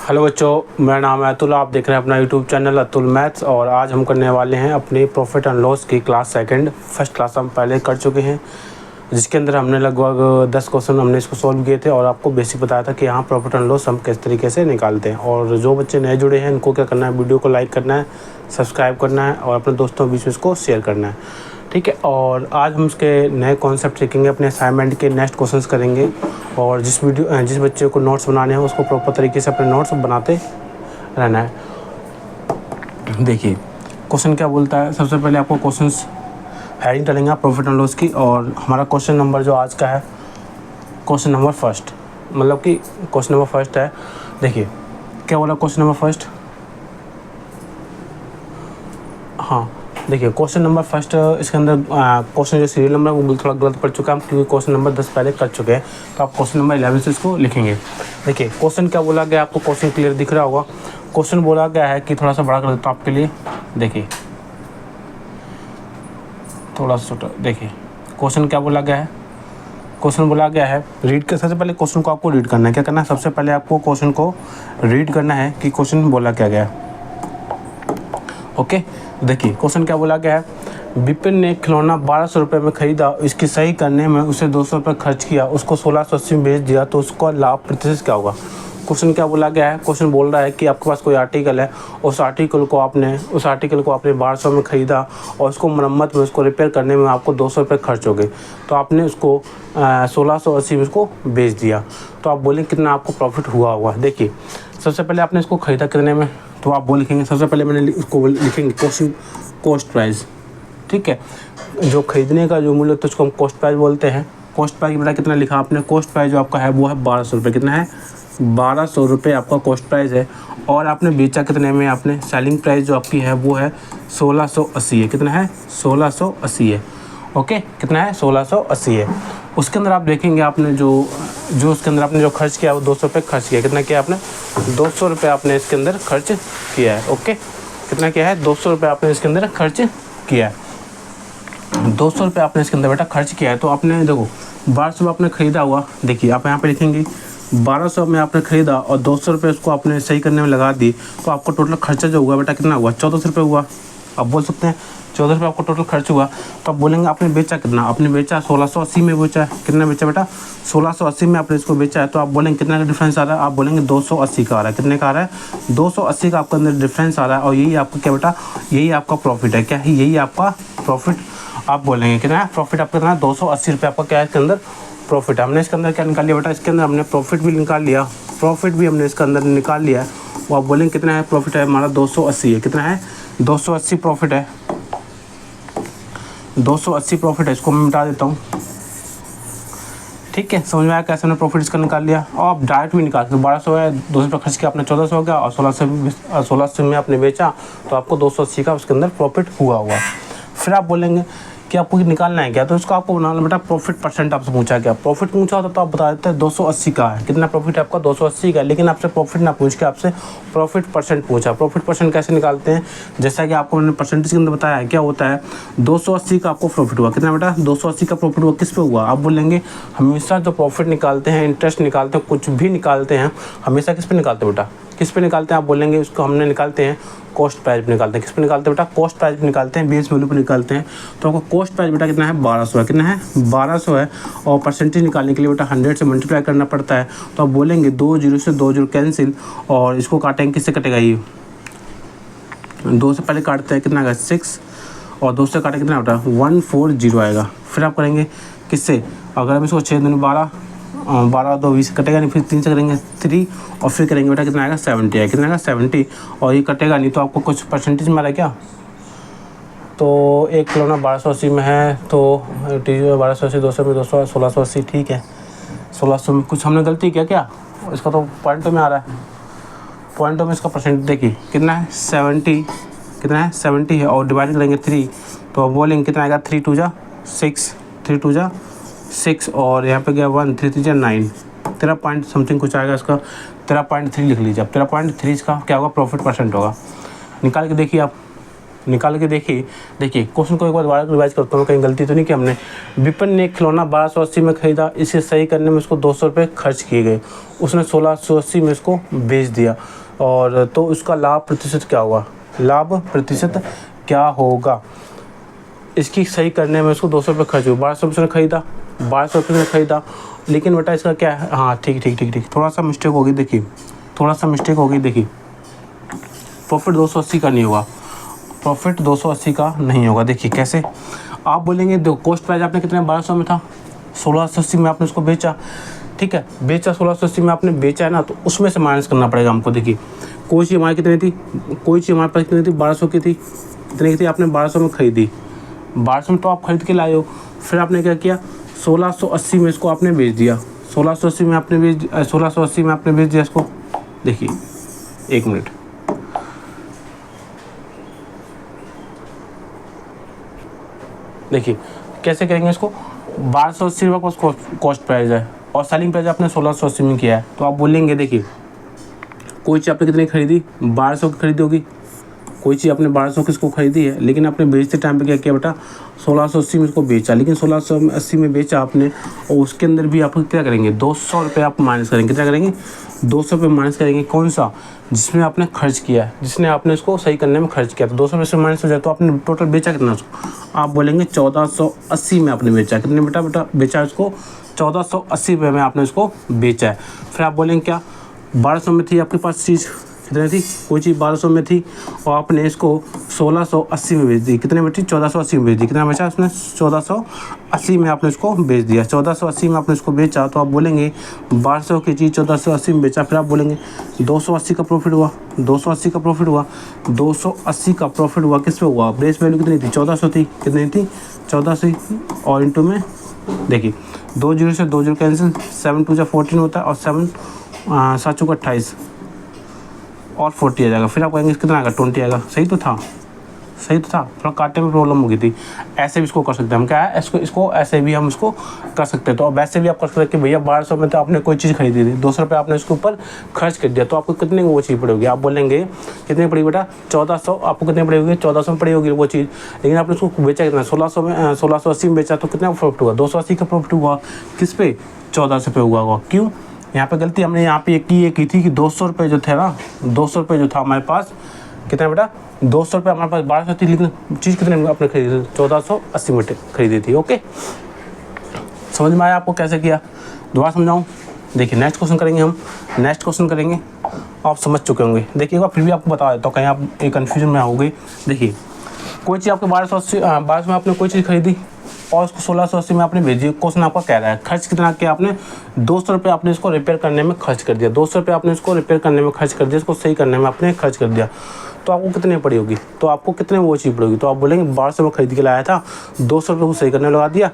Hello बच्चों, मेरा नाम है अतुल। आप देख रहे हैं अपना यूट्यूब चैनल अतुल मैथ्स। और आज हम करने वाले हैं अपनी प्रॉफिट एंड लॉस की क्लास सेकंड। फर्स्ट क्लास हम पहले कर चुके हैं, जिसके अंदर हमने लगभग 10 क्वेश्चन हमने इसको सॉल्व किए थे और आपको बेसिक बताया था कि यहाँ प्रॉफिट एंड लॉस हम किस तरीके से निकालते हैं। और जो बच्चे नए जुड़े हैं इनको क्या करना है, वीडियो को लाइक करना है, सब्सक्राइब करना है और अपने दोस्तों के बीच में इसको शेयर करना है, ठीक है। और आज हम उसके नए कॉन्सेप्ट सीखेंगे, अपने असाइनमेंट के नेक्स्ट क्वेश्चंस करेंगे। और जिस बच्चे को नोट्स बनाने हैं उसको प्रॉपर तरीके से अपने नोट्स बनाते रहना है। देखिए क्वेश्चन क्या बोलता है। सबसे पहले आपको क्वेश्चंस हेडिंग डालेंगे प्रॉफिट एंड लॉस की। और हमारा क्वेश्चन नंबर जो आज का है, क्वेश्चन नंबर फर्स्ट, मतलब कि क्वेश्चन नंबर फर्स्ट है। देखिए क्या बोला क्वेश्चन नंबर फर्स्ट। हाँ देखिए क्वेश्चन नंबर फर्स्ट, इसके अंदर क्वेश्चन जो सीरियल नंबर है वो थोड़ा गलत पड़ चुका है क्योंकि क्वेश्चन नंबर 10 पहले कर चुके हैं। तो आप क्वेश्चन नंबर 11 से इसको लिखेंगे। देखिए क्वेश्चन क्या बोला गया, आपको क्वेश्चन क्लियर दिख रहा होगा। क्वेश्चन बोला गया है कि थोड़ा सा बड़ा कर देता हूँ आपके लिए। देखिए थोड़ा सा छोटा। देखिए क्वेश्चन क्या बोला गया है। क्वेश्चन बोला गया है रीड कर। सबसे पहले क्वेश्चन को आपको रीड करना है। क्या करना है, सबसे पहले आपको क्वेश्चन को रीड करना है कि क्वेश्चन बोला क्या गया है। ओके देखिए क्वेश्चन क्या बोला गया है। विपिन ने खिलौना 1200 रुपये में ख़रीदा, इसकी सही करने में उसे 200 रुपये खर्च किया, उसको 1680 में बेच दिया, तो उसका लाभ प्रतिशत क्या होगा। क्वेश्चन क्या बोला गया है। क्वेश्चन बोल रहा है कि आपके पास कोई आर्टिकल है, उस आर्टिकल को आपने 1200 में ख़रीदा और उसको मरम्मत में, उसको रिपेयर करने में आपको 200 रुपये खर्च हो गए, तो आपने उसको 1680 में उसको बेच दिया, तो आप बोलें कितना आपको प्रॉफिट हुआ होगा। देखिए सबसे पहले आपने इसको ख़रीदा कितने में, तो आप वो लिखेंगे। सबसे पहले मैंने उसको लिखेंगे क्वेश्चन कॉस्ट प्राइस, ठीक है। जो खरीदने का जो मूल्य तो उसको हम कॉस्ट प्राइस बोलते हैं। कॉस्ट प्राइस बता कितना लिखा आपने। कॉस्ट प्राइस जो आपका है वो है 1200 रुपये। कितना है, 1200 रुपये आपका कॉस्ट प्राइस है। और आपने बेचा कितने में, आपने सेलिंग प्राइस जो आपकी है वो है 1680 है। कितना है, 1680 है। ओके कितना है, 1680 है। उसके अंदर आप देखेंगे आपने जो उसके अंदर आपने जो खर्च किया वो 200 रुपये खर्च किया। कितना किया आपने, 200 रुपये आपने इसके अंदर खर्च किया है। ओके कितना किया है, 200 रुपये आपने इसके अंदर खर्च किया है। 200 रुपये आपने इसके अंदर बेटा खर्च किया है। तो आपने देखो 1200 आपने ख़रीदा हुआ। देखिए आप यहाँ पे लिखेंगे 1200 में आपने ख़रीदा और 200 रुपये उसको आपने सही करने में लगा दी, तो आपको टोटल खर्चा जो हुआ बेटा कितना हुआ, 1400 रुपये हुआ। आप बोल सकते हैं 14 रुपये आपको टोटल खर्च हुआ। तो आप बोलेंगे आपने बेचा कितना, आपने बेचा 1680 में बेचा है। कितना बेचा बेटा, 1680 में आपने इसको बेचा है। तो आप बोलेंगे कितना का डिफरेंस आ रहा है, आप बोलेंगे 280 का आ रहा है। कितने का आ रहा है, 280 का आपके अंदर डिफरेंस आ रहा है। और यही आपका क्या बेटा, यही आपका प्रॉफिट है। क्या है, यही आपका प्रॉफिट। आप बोलेंगे कितना है प्रॉफिट आपका, कितना 280 रुपये आपका क्या है इसके अंदर प्रॉफिट। हमने इसके अंदर क्या निकाल लिया बेटा, इसके अंदर हमने प्रॉफिट भी निकाल लिया, प्रॉफिट भी हमने इसके अंदर निकाल लिया है। वो आप बोलेंगे कितना है प्रॉफिट है हमारा, 280 है। कितना है, 280 प्रॉफिट है, 280 प्रॉफिट है। इसको मैं मिटा देता हूँ, ठीक है। समझ में आया कैसे हमने प्रॉफिट इसका निकाल लिया। और आप डायरेक्ट भी निकाल सकते। 1200 है, 200 रुपये खर्च किया आपने, 1400 हो गया। और 1600 में आपने बेचा तो आपको 280 का उसके अंदर प्रॉफिट हुआ हुआ। फिर आप बोलेंगे कि आपको निकालना है क्या, तो इसको आपको बनाना बेटा प्रॉफिट परसेंट आपसे पूछा गया। प्रॉफिट पूछा होता तो आप बता देते हैं 280 का है। कितना प्रॉफिट है आपका, 280 का है। लेकिन आपसे प्रॉफिट ना पूछ के आपसे प्रॉफिट परसेंट पूछा। प्रॉफिट परसेंट कैसे निकालते हैं, जैसा कि आपको मैंने परसेंटेज के अंदर बताया है। क्या होता है, 280 का आपको प्रॉफिट हुआ। कितना बेटा, 280 का प्रॉफिट हुआ। किस पे हुआ, आप बोलेंगे हमेशा जो प्रॉफिट निकालते हैं, इंटरेस्ट निकालते हैं, कुछ भी निकालते हैं, हमेशा किस पे निकालते हैं बेटा, किस पे निकालते हैं। आप बोलेंगे उसको हमने निकालते हैं कॉस्ट प्राइस पे निकालते हैं। किस पे निकालते हैं बेटा, कॉस्ट प्राइस पे निकालते हैं, बेस वैल्यू पे निकालते हैं। तो आपको कॉस्ट प्राइस बेटा कितना है, 1200 है। कितना है, 1200 है। और परसेंटेज निकालने के लिए बेटा 100 से मल्टीप्लाई करना पड़ता है। तो आप बोलेंगे 2 0 से 2 0 कैंसिल, और इसको काटेंगे किससे कटेगा, ये 2 से पहले काटते हैं, कितना आएगा 6, और 2 से काटे कितना बेटा 140 आएगा। फिर आप करेंगे किससे, अगर हम इसको 6 दूनी 12, 12 2 20 कटेगा नहीं, फिर 3 से करेंगे 3, और फिर करेंगे बेटा कितना आएगा 70 है। कितना आएगा 70, और ये कटेगा नहीं। तो आपको कुछ परसेंटेज में आ रहा है क्या, तो एक खिलौना 1280 में है, तो 1280 200 में 200 1680, ठीक है। 1600 में कुछ हमने गलती किया क्या, इसका तो पॉइंटों में आ रहा है, पॉइंटों में इसका परसेंट देखिए कितना है 70, कितना है 70 है। और डिवाइड करेंगे 3, तो बोलेंगे कितना आएगा 3 2 जा 6, 3 2 जा 6, और यहाँ पे गया 1, 3 3 जा 9, 13 पॉइंट समथिंग कुछ आएगा इसका, 13.3 लिख लीजिए आप। 13.3 इसका क्या होगा, प्रॉफिट परसेंट होगा। निकाल के देखिए आप, निकाल के देखिए। क्वेश्चन को एक बार दोबारा रिवाइज करता हूँ, कहीं गलती तो नहीं की हमने। विपिन ने खिलौना 1280 में खरीदा, इसे सही करने में उसको 200 रुपये खर्च किए गए, उसने 1680 में इसको बेच दिया, और तो उसका लाभ प्रतिशत क्या हुआ? लाभ प्रतिशत क्या होगा? इसकी सही करने में उसको 200 रुपये खर्च हुए, 1200 रुपये खरीदा, 1200 रुपये खरीदा, लेकिन बेटा इसका क्या है? हाँ ठीक, थोड़ा सा मिस्टेक होगी, देखिए थोड़ा सा मिस्टेक होगी। देखिए प्रॉफिट 280 का नहीं होगा, प्रॉफिट 280 का नहीं होगा। देखिए कैसे? आप बोलेंगे देखो कॉस्ट प्राइस आपने कितने 1200 में था, 1680 में आपने उसको बेचा, ठीक है, बेचा 1680 में आपने बेचा है ना, तो उसमें से माइनस करना पड़ेगा हमको। देखिए कोई चीज़ हमारी कितनी थी, कोई चीज़ हमारे पास कितनी थी, 1200 की थी, कितनी की थी, आपने 1200 में खरीदी, 1200 में तो आप खरीद के लाए हो, फिर आपने क्या किया, 1680 में इसको आपने बेच दिया, 1680 में आपने बेच दिया इसको। देखिए एक मिनट, देखिए कैसे करेंगे इसको। 1280 रुपये कॉस्ट प्राइस है और सेलिंग प्राइस आपने 1680 में किया है, तो आप बोलेंगे देखिए कोई चीज़ आपने कितनी खरीदी, 1200 की खरीदी होगी, कोई चीज़ आपने 1200 की इसको खरीदी है, लेकिन आपने बेचते टाइम पे क्या किया बेटा, 1680 में इसको बेचा, लेकिन 1680 में बेचा आपने, और उसके अंदर भी आप क्या करेंगे, 200 रुपये आप माइनस करेंगे। कितना करेंगे? 200 रुपये माइनस करेंगे। कौन सा? जिसमें आपने खर्च किया है, जिसने आपने इसको सही करने में खर्च किया, तो 200 रुपये से माइनस हो जाए, तो आपने टोटल बेचा कितना उसको? आप बोलेंगे 1480 में आपने बेचा। कितने बेटा बेचा इसको? 1480 रुपये में आपने इसको बेचा है। फिर आप बोलेंगे क्या, 1200 में थी आपके पास चीज़, कितने थी, कोई चीज़ 1200 में थी, और आपने इसको 1680 में बेच दी। कितने में थी? 1480 में बेच दी। कितना बचा उसने? 1480 में आपने इसको बेच दिया, 1480 में आपने इसको बेचा, तो आप बोलेंगे 1200 की चीज़ 1480 में बेचा। फिर आप बोलेंगे 280 का प्रॉफिट हुआ, 280 का प्रॉफिट हुआ, 280 का प्रॉफिट हुआ, किस पे हुआ? बेस वैल्यू कितनी थी? 1400 थी, कितनी थी? 1400, और इंटू में देखिए 2 जीरो से 2 जीरो कैंसिल, 7 2 14 होता है, और 7 7 चौका 28, और 40 आ जाएगा। फिर आप कहेंगे कितना आएगा? 20 आएगा। सही तो था, थोड़ा काटने में प्रॉब्लम हो गई थी। ऐसे भी इसको कर सकते हैं हम, क्या है, इसको ऐसे भी हम इसको कर सकते हैं। तो अब वैसे भी आप कर सकते हैं कि भैया 1200 में तो आपने कोई चीज़ खरीदी थी, 200 रुपये आपने उसके ऊपर खर्च कर दिया, तो आपको कितने की वो चीज़ पड़ेगी? आप बोलेंगे कितनी पड़ी बेटा? 1400, आपको कितने पड़ी होगी? 1400 में पड़ी होगी वो चीज़, लेकिन आपने उसको बेचा कितना? 1600 में, 1680 में बेचा, तो कितना प्रॉफिट हुआ? 280 का प्रॉफिट हुआ। किस पे? 1400 पे हुआ होगा। क्यों? यहाँ पे गलती हमने यहाँ पे ये की थी कि 200 रुपये जो थे ना, 200 रुपये जो था हमारे पास, कितना बेटा? 200 रुपये हमारे पास 1200 थी, लेकिन चीज़ कितने में आपने खरीदी थी? 1480 में खरीदी थी। ओके, समझ में आया आपको कैसे किया? दोबारा समझाऊँ? देखिए नेक्स्ट क्वेश्चन करेंगे, आप समझ चुके होंगे। देखिए फिर भी आपको बता देता हूँ, कहीं आप एक कन्फ्यूजन में आओगे। देखिए कोई चीज़ आपके 1200 में आपने कोई चीज़ खरीदी, और उसको 1680 में आपने भेजी। क्वेश्चन आपका कह रहा है खर्च कितना किया आपने? 200 रुपये आपने इसको रिपेयर करने में खर्च कर दिया, 200 रुपये आपने इसको रिपेयर करने में खर्च कर दिया, इसको सही करने में आपने खर्च कर दिया, तो आपको कितने पड़ी होगी? तो आपको कितने वो चीज़ पड़ेगी? तो आप बोलेंगे 1200 में खरीद के लाया था, 200 रुपये को सही करने लगा दिया,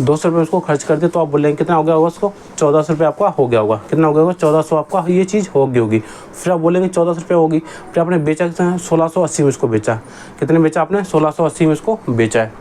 200 रुपये उसको खर्च कर दिया, तो आप बोलेंगे कितना हो गया होगा उसको? 1400 रुपये आपका हो गया होगा। कितना हो गया होगा? 1400 आपका ये चीज़ हो गई होगी। फिर आप बोलेंगे 1400 रुपये होगी, फिर आपने बेचा कितना? 1680 में इसको बेचा। कितने बेचा आपने? 1680 में इसको बेचा है,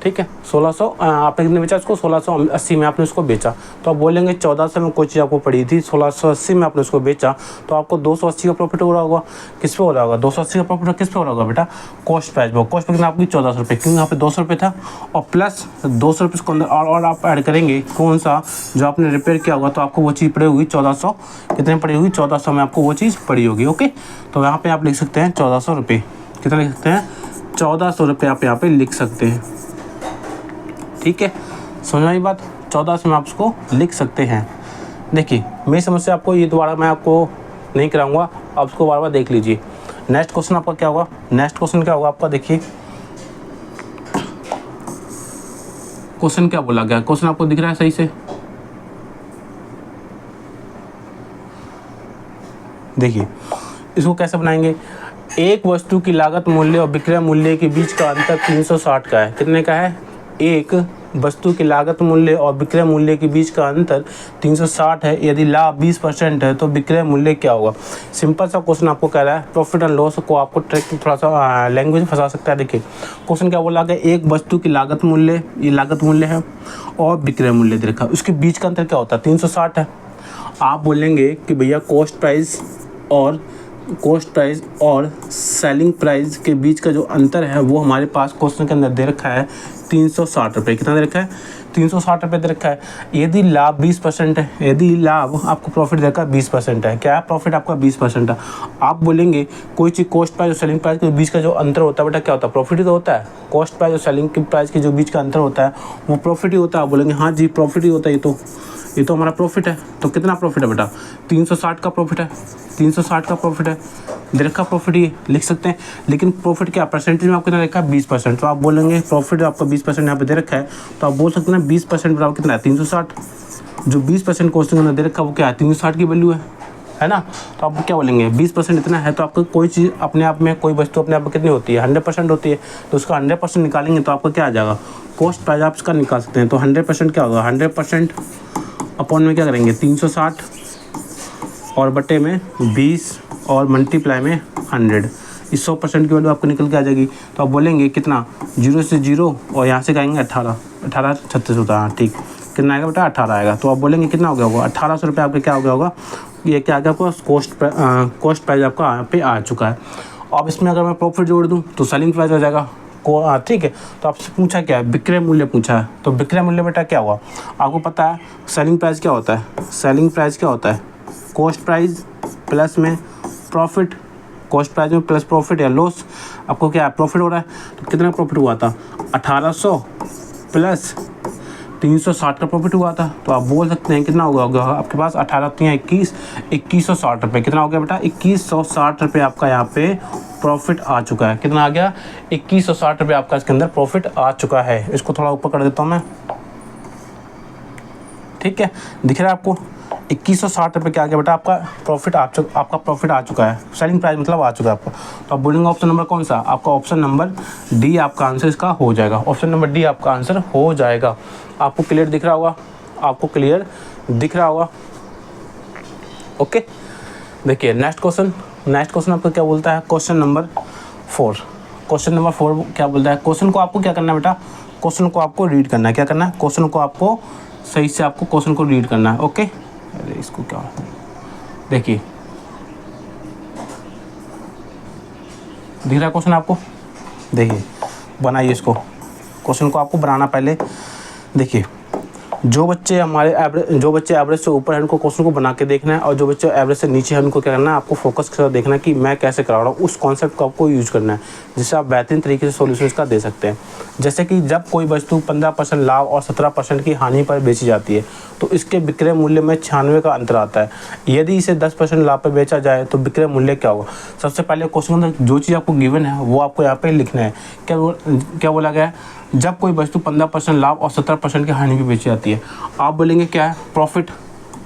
ठीक है। 1600 आपने कितने बेचा इसको? 1680 में आपने इसको बेचा, तो आप बोलेंगे 1400 में कोई चीज़ आपको पड़ी थी, 1680 में आपने उसको बेचा, तो आपको 280 का प्रॉफिट हो रहा होगा। किस पे हो रहा होगा? 280 का प्रॉफिट किस पे हो रहा होगा बेटा? कॉस्ट प्राइस पे। कॉस्ट कितना आपकी? 1400 रुपये, क्योंकि यहाँ पे 200 रुपये था, और प्लस 200 रुपये इसको अंदर और आप ऐड करेंगे, कौन सा? जो आपने रिपेयर किया होगा, तो आपको वो चीज़ पड़ी होगी 1400। कितने पड़ी होगी? 1400 में आपको वो चीज़ पड़ी होगी। ओके, तो यहाँ पर आप लिख सकते हैं 1400 रुपये। कितना लिख सकते हैं? 1400 रुपये आप यहाँ पर लिख सकते हैं, ठीक है। समझ में आई बात? 1400 में आप उसको लिख सकते हैं। देखिए मेरी समस्या आपको ये दोबारा मैं आपको नहीं कराऊंगा, आप उसको बार बार देख लीजिए। नेक्स्ट क्वेश्चन आपका क्या होगा? नेक्स्ट क्वेश्चन क्या होगा आपका? देखिए क्वेश्चन क्या बोला गया, क्वेश्चन आपको दिख रहा है सही से? देखिए इसको कैसे बनाएंगे। एक वस्तु की लागत मूल्य और विक्रय मूल्य के बीच का अंतर 360 का है। कितने का है? एक वस्तु की लागत मूल्य और विक्रय मूल्य के बीच का अंतर 360 है। यदि लाभ 20% है तो विक्रय मूल्य क्या होगा? सिंपल सा क्वेश्चन आपको कह रहा है। प्रॉफिट एंड लॉस को आपको ट्रैक थोड़ा सा लैंग्वेज फंसा सकता है। देखिए क्वेश्चन क्या बोला गया, एक वस्तु की लागत मूल्य, ये लागत मूल्य है, और विक्रय मूल्य दे रखा है, उसके बीच का अंतर क्या होता है? 360 है। आप बोलेंगे कि भैया कॉस्ट प्राइस और कॉस्ट प्राइस और सेलिंग प्राइस के बीच का जो अंतर है वो हमारे पास क्वेश्चन के अंदर दे रखा है 360 रुपये। कितना दे रखा है? 360 रुपये दे रखा है। यदि लाभ 20% है, यदि लाभ आपको प्रॉफिट दे रखा है 20% है, क्या है? प्रॉफिट आपका 20% है। आप बोलेंगे कोई चीज़ कॉस्ट प्राइस और सेलिंग प्राइस के बीच का जो अंतर होता है बेटा क्या होता है? प्रॉफिट ही तो होता है। कॉस्ट प्राइस और सेलिंग प्राइस के जो बीच का अंतर होता है वो प्रॉफिट ही होता है। आप बोलेंगे हाँ जी प्रॉफिट ही होता है, ये तो हमारा प्रॉफिट है। तो कितना प्रॉफिट है बेटा? 360 का प्रॉफिट है, 360 का प्रॉफिट है, दे रखा प्रॉफिट ये लिख सकते हैं। लेकिन प्रॉफिट क्या परसेंटेज में आपको कितना रखा है? 20%। तो आप बोलेंगे प्रॉफिट आपका 20% यहाँ पे दे रखा है, तो आप बोल सकते हैं 20% बराबर कितना है? 360। जो 20% क्वेश्चन में दे रखा है वो क्या है? 360 की वैल्यू है ना। तो आप क्या बोलेंगे? 20% इतना है तो आपको कोई चीज़ अपने आप में, कोई वस्तु अपने आप में कितनी होती है? 100% होती है। तो उसका 100% निकालेंगे तो आपका क्या आ जाएगा? कॉस्ट प्राइस आप इसका निकाल सकते हैं। तो 100% क्या होगा? 100% अपॉन में क्या करेंगे? 360 और बटे में 20 और मल्टीप्लाई में 100। इस 100% की वैल्यू आपको निकल के आ जाएगी। तो आप बोलेंगे कितना? 0 से 0 और यहाँ से कहेंगे 18 36 होता है। ठीक, कितना आएगा बेटा? 18 आएगा। तो आप बोलेंगे कितना हो गया होगा? 1800 रुपये आपका क्या हो गया होगा? ये क्या आ गया आपको? कॉस्ट प्राइस आपका यहाँ पे आ चुका है। अब इसमें अगर मैं प्रॉफिट जोड़ दूँ तो सेलिंग प्राइस हो जाएगा। ठीक है। तो आपसे पूछा क्या है? विक्रय मूल्य पूछा है। तो विक्रय मूल्य बेटा क्या हुआ? आपको पता है सेलिंग प्राइस क्या होता है? सेलिंग प्राइस क्या होता है? कॉस्ट प्राइस प्लस में प्रॉफिट। कॉस्ट प्राइस में प्लस प्रॉफिट या लॉस। आपको क्या है? प्रॉफिट हो रहा है। तो कितना प्रॉफिट हुआ था? 1800 प्लस 360 का प्रॉफिट हुआ था। तो आप बोल सकते हैं कितना होगा आपके पास? 18 21 2160 रुपये। कितना हो गया बेटा? 2160 रुपये आपका यहाँ पे प्रॉफिट आ चुका है। कितना आ गया? 2160 रुपये आपका इसके अंदर प्रॉफिट आ चुका है। इसको थोड़ा ऊपर कर देता हूँ मैं। ठीक है, दिख रहा है आपको? 2160 रुपये क्या आ गया बेटा? आपका प्रॉफिट आ चुका है। सेलिंग प्राइस मतलब आ चुका है आपका। तो आप बोलेंगे ऑप्शन नंबर कौन सा? आपका ऑप्शन नंबर डी आपका आंसर इसका हो जाएगा। ऑप्शन नंबर डी आपका आंसर हो जाएगा। आपको क्लियर दिख रहा होगा? आपको क्लियर दिख रहा होगा? ओके, देखिए नेक्स्ट क्वेश्चन आपको क्या बोलता है? क्वेश्चन नंबर 4 क्या बोलता है? क्वेश्चन को आपको क्या करना है बेटा? क्वेश्चन को आपको रीड करना है। क्या करना है? क्वेश्चन को आपको सही से आपको क्वेश्चन को रीड करना है। ओके, अरे इसको क्या, देखिए दिख रहा है क्वेश्चन आपको? देखिए बनाइए इसको, क्वेश्चन को आपको बनाना पहले। देखिए जो बच्चे एवरेज से ऊपर है उनको क्वेश्चन को बना के देखना है, और जो बच्चे एवरेज से नीचे है उनको क्या करना है? आपको फोकस के साथ देखना है कि मैं कैसे करा रहा हूँ। उस कॉन्सेप्ट को आपको यूज करना है जिससे आप बेहतरीन तरीके से सॉल्यूशन इसका दे सकते हैं। जैसे कि जब कोई वस्तु 15% लाभ और 17% की हानि पर बेची जाती है तो इसके विक्रय मूल्य में 96 का अंतर आता है। यदि इसे 10% लाभ पर बेचा जाए तो विक्रय मूल्य क्या होगा? सबसे पहले क्वेश्चन के अंदर जो चीज़ आपको गिवन है वो आपको यहाँ पे लिखना है। क्या बोला गया है? जब कोई वस्तु 15% लाभ और 17% की हानि पर बेची जाती है। आप बोलेंगे क्या है? प्रॉफिट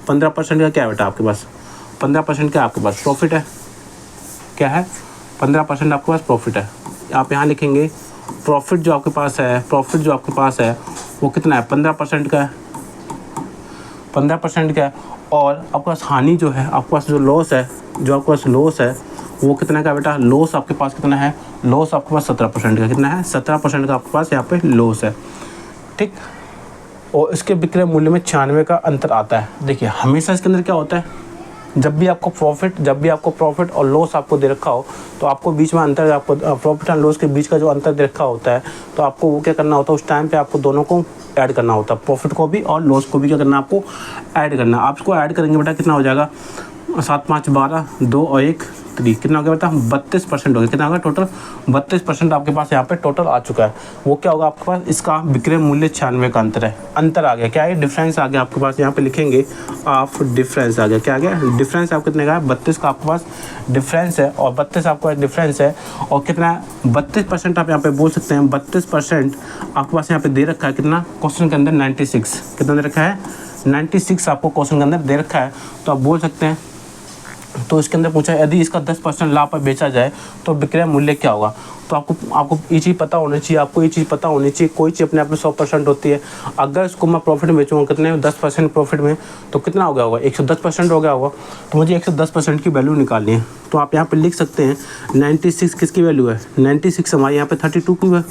15% का क्या है बेटा आपके पास? 15% का आपके पास प्रॉफिट है। क्या है? 15% आपके पास प्रॉफिट है। आप यहाँ लिखेंगे प्रॉफिट जो आपके पास है वो कितना है? 15% का है। 15% का है। और आपके पास हानि जो है, आपके पास जो लॉस है वो कितना का बेटा? लॉस आपके पास कितना है? लॉस आपके पास 17% का। कितना है? 17% का आपके पास यहाँ पे लॉस है। ठीक, और इसके विक्रय मूल्य में 96 का अंतर आता है। देखिए हमेशा इसके अंदर क्या होता है? जब भी आपको प्रॉफिट और लॉस आपको दे रखा हो तो आपको बीच में अंतर, आपको प्रॉफिट और लॉस के बीच का जो अंतर दे रखा होता है तो आपको वो क्या करना होता है? उस टाइम पे आपको दोनों को ऐड करना होता है। प्रॉफिट को भी और लॉस को भी क्या करना है? आपको ऐड करना। आप इसको ऐड करेंगे बेटा, कितना हो जाएगा? 7 5 12, 2 और 1 3, कितना हो गया बेटा? 32% हो गया। कितना होगा? टोटल 32% आपके पास यहाँ पे टोटल आ चुका है। वो क्या होगा आपके पास? इसका विक्रय मूल्य 96 का अंतर आ गया। क्या है? डिफरेंस आ गया आपके पास। यहाँ पे लिखेंगे ऑफ डिफरेंस आ गया। क्या आ गया? डिफरेंस आप कितने का है? 32 का आपके पास डिफरेंस है, और 32 आपके पास डिफरेंस है। और कितना? 32% आप यहाँ पे बोल सकते हैं। 32% आपके पास यहाँ पे दे रखा है। कितना? क्वेश्चन के अंदर 96। कितना दे रखा है? 96 आपको क्वेश्चन के अंदर दे रखा है। तो आप बोल सकते हैं, तो इसके अंदर पूछा है यदि इसका 10% लाभ पर बेचा जाए तो विक्रय मूल्य क्या होगा? तो आपको ये चीज़ पता होनी चाहिए। कोई चीज़ अपने आप में 100% होती है। अगर इसको मैं प्रॉफिट में बेचूँगा कितने? 10% प्रॉफिट में, तो कितना हो गया होगा? 110% हो गया होगा। तो मुझे 110% की वैल्यू निकालनी है। तो आप यहाँ पे लिख सकते हैं 96 किसकी वैल्यू है? 96 हमारे यहाँ पे 32 की है।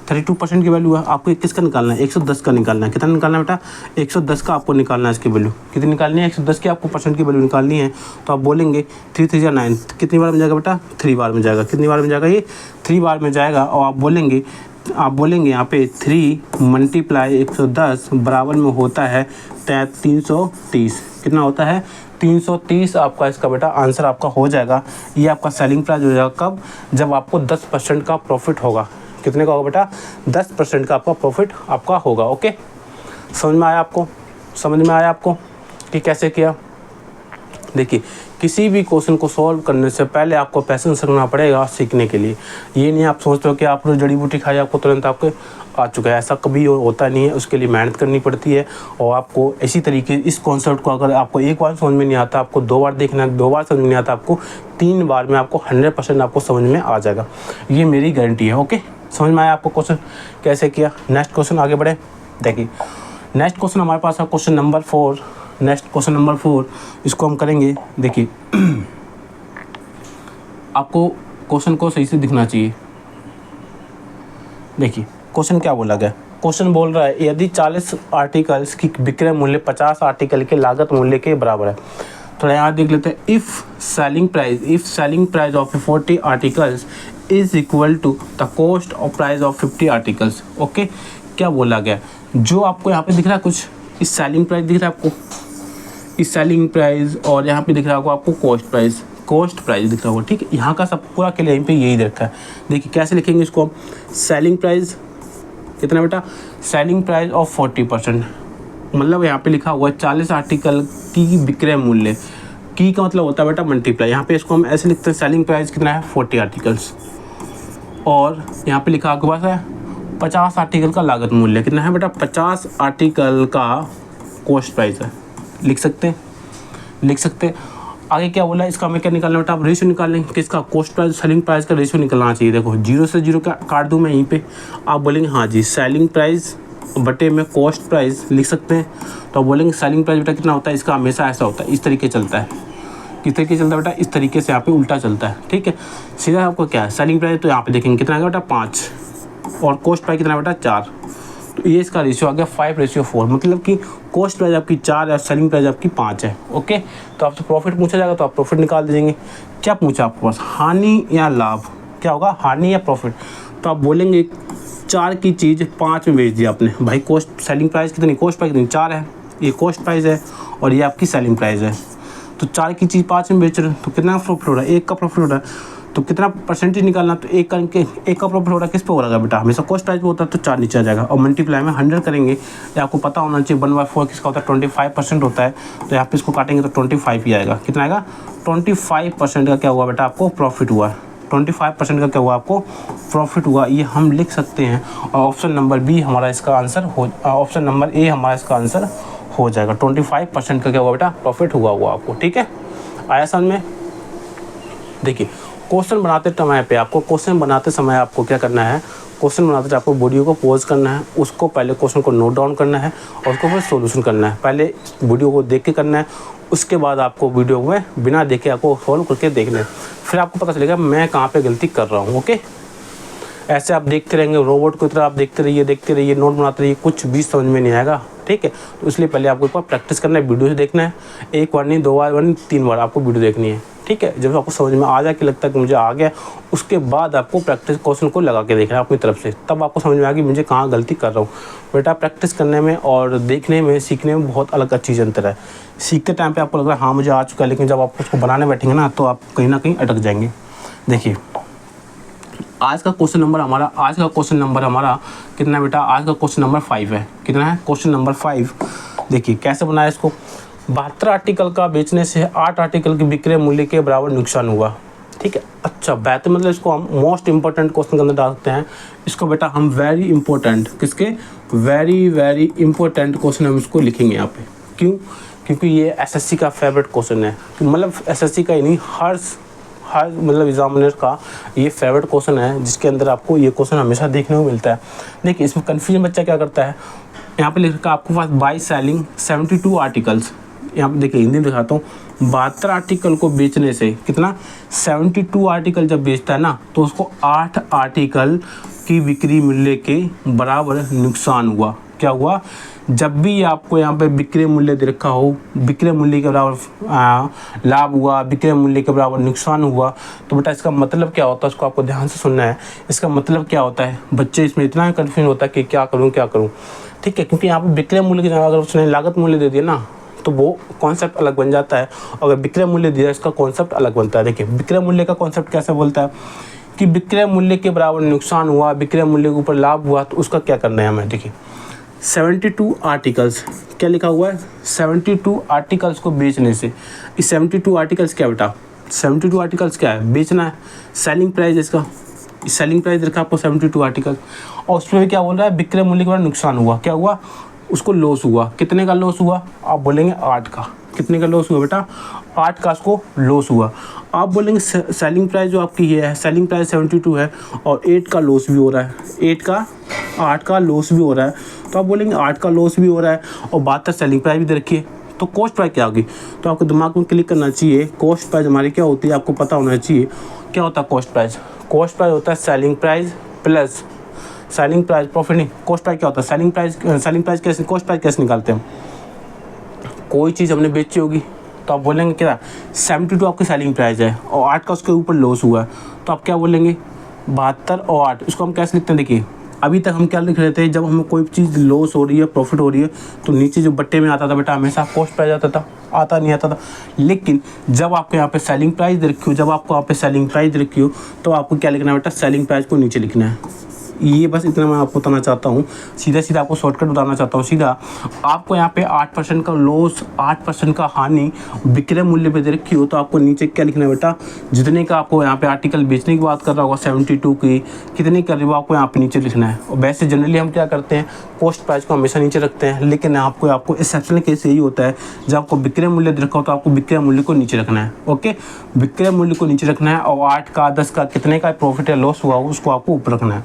32% की वैल्यू है, आपको 21 का निकालना है, 110 का निकालना है। कितना निकालना है बेटा? 110 का आपको निकालना है इसकी वैल्यू। कितनी निकालनी है? 110 की आपको परसेंट की वैल्यू निकालनी है। तो आप बोलेंगे 3 3 9, कितनी बार में जाएगा बेटा? 3 बार में जाएगा। कितनी बार में जाएगा? ये 3 बार में जाएगा। और आप बोलेंगे यहाँ पे 3 मल्टीप्लाई 110 बराबर में होता है 330। कितना होता है? 330 आपका इसका बेटा आंसर आपका हो जाएगा। ये आपका सेलिंग प्राइस हो जाएगा कब? जब आपको 10% का प्रॉफिट होगा। कितने का होगा बेटा? 10% का आपका प्रॉफिट आपका होगा। ओके, समझ में आया आपको? समझ में आया आपको कि कैसे किया? देखिए, किसी भी क्वेश्चन को सॉल्व करने से पहले आपको पैसेंस रखना पड़ेगा सीखने के लिए। ये नहीं आप सोचते हो कि आपने जड़ी बूटी खाई आपको तुरंत आपके आ चुका है, ऐसा कभी होता नहीं है। उसके लिए मेहनत करनी पड़ती है। और आपको इसी तरीके इस कॉन्सेप्ट को अगर आपको एक बार समझ में नहीं आता, आपको 2 बार देखना है, 2 बार समझ में नहीं आता, आपको 3 बार में आपको 100% आपको समझ में आ जाएगा। ये मेरी गारंटी है। ओके, समझ में आया आपको क्वेश्चन कैसे किया? नेक्स्ट क्वेश्चन आगे बढ़े। देखिए, नेक्स्ट क्वेश्चन हमारे पास है question number 4। Next question number 4 इसको हम करेंगे। देखिए, आपको क्वेश्चन को सही से दिखना चाहिए। देखिए, क्वेश्चन क्या बोला गया? क्वेश्चन बोल रहा है यदि 40 आर्टिकल्स की विक्रय मूल्य 50 आर्टिकल के लागत मूल्य के बराबर है। थोड़ा यहाँ देख लेते हैं। If selling price of 40 articles is equal to the cost of price of 50 articles. Okay, क्या बोला गया? जो आपको यहाँ पे दिख रहा है कुछ, इस सेलिंग प्राइस दिख रहा है आपको, इस सेलिंग प्राइस, और यहाँ पे दिख रहा होगा आपको कॉस्ट प्राइस दिख रहा होगा। ठीक है, यहाँ का सब पूरा के लिए यहीं पे यही रखा है। देखिए कैसे लिखेंगे इसको हम? सेलिंग प्राइस कितना बेटा? सेलिंग प्राइस ऑफ 40%, मतलब यहाँ पे लिखा हुआ है 40 आर्टिकल की विक्रय मूल्य। की का मतलब होता है बेटा मल्टीप्लाई। यहाँ पे इसको हम ऐसे लिखते हैं, सेलिंग प्राइस कितना है? 40 आर्टिकल्स, और यहाँ पे लिखा आपके पास है 50 आर्टिकल का लागत मूल्य। कितना है बेटा? 50 आर्टिकल का कॉस्ट प्राइस है। लिख सकते हैं। आगे क्या बोला? इसका हमें क्या निकालना बेटा? आप रेशियो निकाल लेंगे। किसका? कॉस्ट प्राइस सेलिंग प्राइस का रेशियो निकलना चाहिए। देखो 0 से 0 का काट दूँ मैं यहीं पे, आप बोलेंगे हाँ जी सेलिंग प्राइस बटे में कॉस्ट प्राइस लिख सकते हैं। तो आप बोलेंगे सेलिंग प्राइस बेटा कितना होता है? इसका हमेशा ऐसा होता है, इस तरीके चलता है। किस तरीके चलता है बेटा? इस तरीके से यहाँ पे उल्टा चलता है। ठीक है, सीधा आपको क्या है सेलिंग प्राइस, तो यहाँ पे देखेंगे कितना आएगा बेटा? 5, और कॉस्ट प्राइस कितना बेटा? 4। तो ये इसका रेशियो आ गया 5:4, मतलब कि कॉस्ट प्राइस आपकी 4 है, सेलिंग प्राइस आपकी 5 है। ओके, तो आपसे प्रॉफिट पूछा जाएगा तो आप प्रॉफिट निकाल दीजिए। क्या पूछा आपके पास? हानि या लाभ? क्या होगा? हानि या प्रॉफिट? तो आप बोलेंगे 4 की चीज़ 5 में बेच दिया आपने। भाई कॉस्ट सेलिंग प्राइस कितनी? कॉस्ट प्राइस कितनी? 4 है। ये कॉस्ट प्राइस है और ये आपकी सेलिंग प्राइस है। तो 4 की चीज़ 5 में बेच रहे हो तो कितना प्रॉफिट हो रहा है? 1 का प्रॉफिट हो रहा है। तो कितना परसेंटेज निकालना? तो 1 का प्रॉफिट हो रहा है किस पे हो रहा है बेटा? हमेशा कॉस्ट प्राइस पे होता है, तो 4 नीचे आ जाएगा। और मल्टीप्लाई में 100 करेंगे। ये आपको पता होना चाहिए 1/4 किसका होता है? 25% होता है। तो यहाँ पे इसको काटेंगे तो 25 ही आएगा। कितना आएगा? 25% का क्या हुआ बेटा? आपको प्रॉफिट हुआ। 25% का क्या हुआ? आपको प्रॉफिट हुआ। ये हम लिख सकते हैं। और ऑप्शन नंबर बी हमारा इसका आंसर हो, ऑप्शन नंबर ए हमारा इसका आंसर हो जाएगा। 25% का क्या हुआ बेटा? प्रॉफिट हुआ आपको। ठीक है, आया समझ में? देखिए, क्वेश्चन बनाते समय आपको क्या करना है? क्वेश्चन बनाते आपको वीडियो को पॉज करना है, उसको पहले क्वेश्चन को नोट डाउन करना है और उसको फिर सॉल्यूशन करना है। पहले वीडियो को देख के करना है, उसके बाद आपको वीडियो में बिना देखे आपको सॉल्व करके देखना है। फिर आपको पता चलेगा मैं कहाँ पे गलती कर रहा हूँ। ओके, ऐसे आप देखते रहेंगे रोबोट की तरह, आप देखते रहिए, नोट बनाते रहिए, कुछ भी समझ में नहीं आएगा। ठीक है, तो इसलिए पहले आपको एक बार प्रैक्टिस करना है, वीडियो से देखना है। 1 बार नहीं, 2 बार नहीं, 3 बार आपको वीडियो देखनी है। ठीक है, जब आपको समझ में आ जाए कि लगता है कि मुझे आ गया, उसके बाद आपको प्रैक्टिस क्वेश्चन को लगा के देखना है अपनी तरफ से, तब आपको समझ में आएगी मुझे कहाँ गलती कर रहा हूँ। बेटा प्रैक्टिस करने में और देखने में, सीखने में बहुत अलग चीज़ अंतर है। सीखते टाइम पे आपको लग रहा है हाँ मुझे आ चुका है, लेकिन जब आप उसको बनाने बैठेंगे ना तो आप कहीं ना कहीं अटक जाएंगे। देखिए, आज का क्वेश्चन नंबर हमारा कितना बेटा? आज का क्वेश्चन नंबर 5 है। कितना है? Question number 5। देखिए कैसे बनाया इसको। 72 आर्टिकल का बेचने से 8 आर्टिकल के विक्रय मूल्य के बराबर नुकसान हुआ। ठीक है, अच्छा 72 मतलब इसको हम मोस्ट इंपॉर्टेंट क्वेश्चन के अंदर डाल सकते हैं। इसको बेटा हम वेरी इंपॉर्टेंट, किसके? वेरी इंपॉर्टेंट क्वेश्चन हम इसको लिखेंगे यहाँ पे। क्यों? क्योंकि ये एसएससी का फेवरेट क्वेश्चन है। मतलब एसएससी का ही नहीं, हर मतलब एग्जामिनर का ये फेवरेट क्वेश्चन है, जिसके अंदर आपको ये क्वेश्चन हमेशा देखने को मिलता है। देखिए इसमें कन्फ्यूजन बच्चा क्या करता है, यहाँ पे लिखा आपको पास बाई सेलिंग 72 आर्टिकल्स। यहाँ पे देखिए हिंदी में दिखाता हूँ, 72 आर्टिकल को बेचने से कितना 72 आर्टिकल जब बेचता है ना, तो उसको 8 आर्टिकल की बिक्री मूल्य के बराबर नुकसान हुआ। क्या हुआ? जब भी आपको यहाँ पे विक्रय मूल्य दे रखा हो, विक्रय मूल्य के बराबर लाभ हुआ, विक्रय मूल्य के बराबर नुकसान हुआ, तो बेटा इसका मतलब क्या होता है, उसको आपको ध्यान से सुनना है। इसका मतलब क्या होता है, बच्चे इसमें इतना कन्फ्यूज होता है कि क्या करूँ क्या करूँ, ठीक है। क्योंकि यहाँ पर विक्रय मूल्य की जगह अगर उसने लागत मूल्य दे दिया ना, तो वो कॉन्सेप्ट अलग बन जाता है। अगर विक्रय मूल्य दिया, इसका कॉन्सेप्ट अलग बनता है। देखिए विक्रय मूल्य का कॉन्सेप्ट कैसे बोलता है कि विक्रय मूल्य के बराबर नुकसान हुआ, विक्रय मूल्य के ऊपर लाभ हुआ, तो उसका क्या करना है हमें। देखिए 72 आर्टिकल्स, क्या लिखा हुआ है, 72 आर्टिकल्स को बेचने से। इस 72 आर्टिकल्स क्या बेटा, 72 आर्टिकल्स क्या है, बेचना है। सेलिंग प्राइस इसका, सेलिंग प्राइस रखा आपको 72 आर्टिकल, और उसमें भी क्या बोल रहा है, विक्रय मूल्य के बाद नुकसान हुआ। क्या हुआ, उसको लॉस हुआ। कितने का लॉस हुआ, आप बोलेंगे 8 का। कितने का लॉस हुआ बेटा, 8 का उसको लॉस हुआ। आप बोलेंगे सेलिंग प्राइस जो आपकी है, सेलिंग प्राइस 72 है और 8 का लॉस भी हो रहा है, 8 का लॉस भी हो रहा है। तो आप बोलेंगे 8 का लॉस भी हो रहा है और 72 सेलिंग प्राइस भी दे रखी है, तो कॉस्ट प्राइस क्या होगी। तो आपको दिमाग में क्लिक करना चाहिए, कॉस्ट प्राइस हमारी क्या होती है, आपको पता होना चाहिए क्या होता है कॉस्ट प्राइस। कॉस्ट प्राइस होता है selling price plus selling price profit. नहीं, कॉस्ट प्राइस क्या होता है, सेलिंग प्राइस कैसे, कॉस्ट प्राइस कैसे निकालते हैं। कोई चीज़ हमने बेची होगी तो आप बोलेंगे क्या, 72 आपकी सेलिंग प्राइस है और 8 का उसके ऊपर लॉस हुआ है, तो आप क्या बोलेंगे 72 और 8। इसको हम कैसे लिखते हैं, देखिए अभी तक हम क्या लिख रहे थे, जब हमें कोई चीज़ लॉस हो रही है, प्रॉफिट हो रही है, तो नीचे जो बट्टे में आता था बेटा हमेशा कॉस्ट प्राइस आता था, आता नहीं आता था। लेकिन जब आपको यहाँ पे सेलिंग प्राइस दे रखी हो, जब आपको यहाँ पे सेलिंग प्राइस दे रखी हो, तो आपको क्या लिखना है बेटा, सेलिंग प्राइस को नीचे लिखना है। ये बस इतना मैं आपको बताना चाहता हूँ, सीधा आपको शॉर्टकट बताना चाहता हूँ। सीधा आपको यहाँ पे 8% का लॉस, 8% का हानि विक्रय मूल्य पे दे रखी हो, तो आपको नीचे क्या लिखना है बेटा, जितने का आपको यहाँ पे आर्टिकल बेचने की बात कर रहा होगा 72 की, कितनी कर रही हो आपको यहाँ पे नीचे लिखना है। और वैसे जनरली हम क्या करते हैं, कॉस्ट प्राइस को हमेशा नीचे रखते हैं, लेकिन आपको एक्सेप्शनल केस यही होता है, जब आपको विक्रय मूल्य दे रखा हो तो आपको विक्रय मूल्य को नीचे रखना है। ओके, विक्रय मूल्य को नीचे रखना है और 8 का 10 का कितने का प्रॉफिट या लॉस हुआ उसको आपको ऊपर रखना है,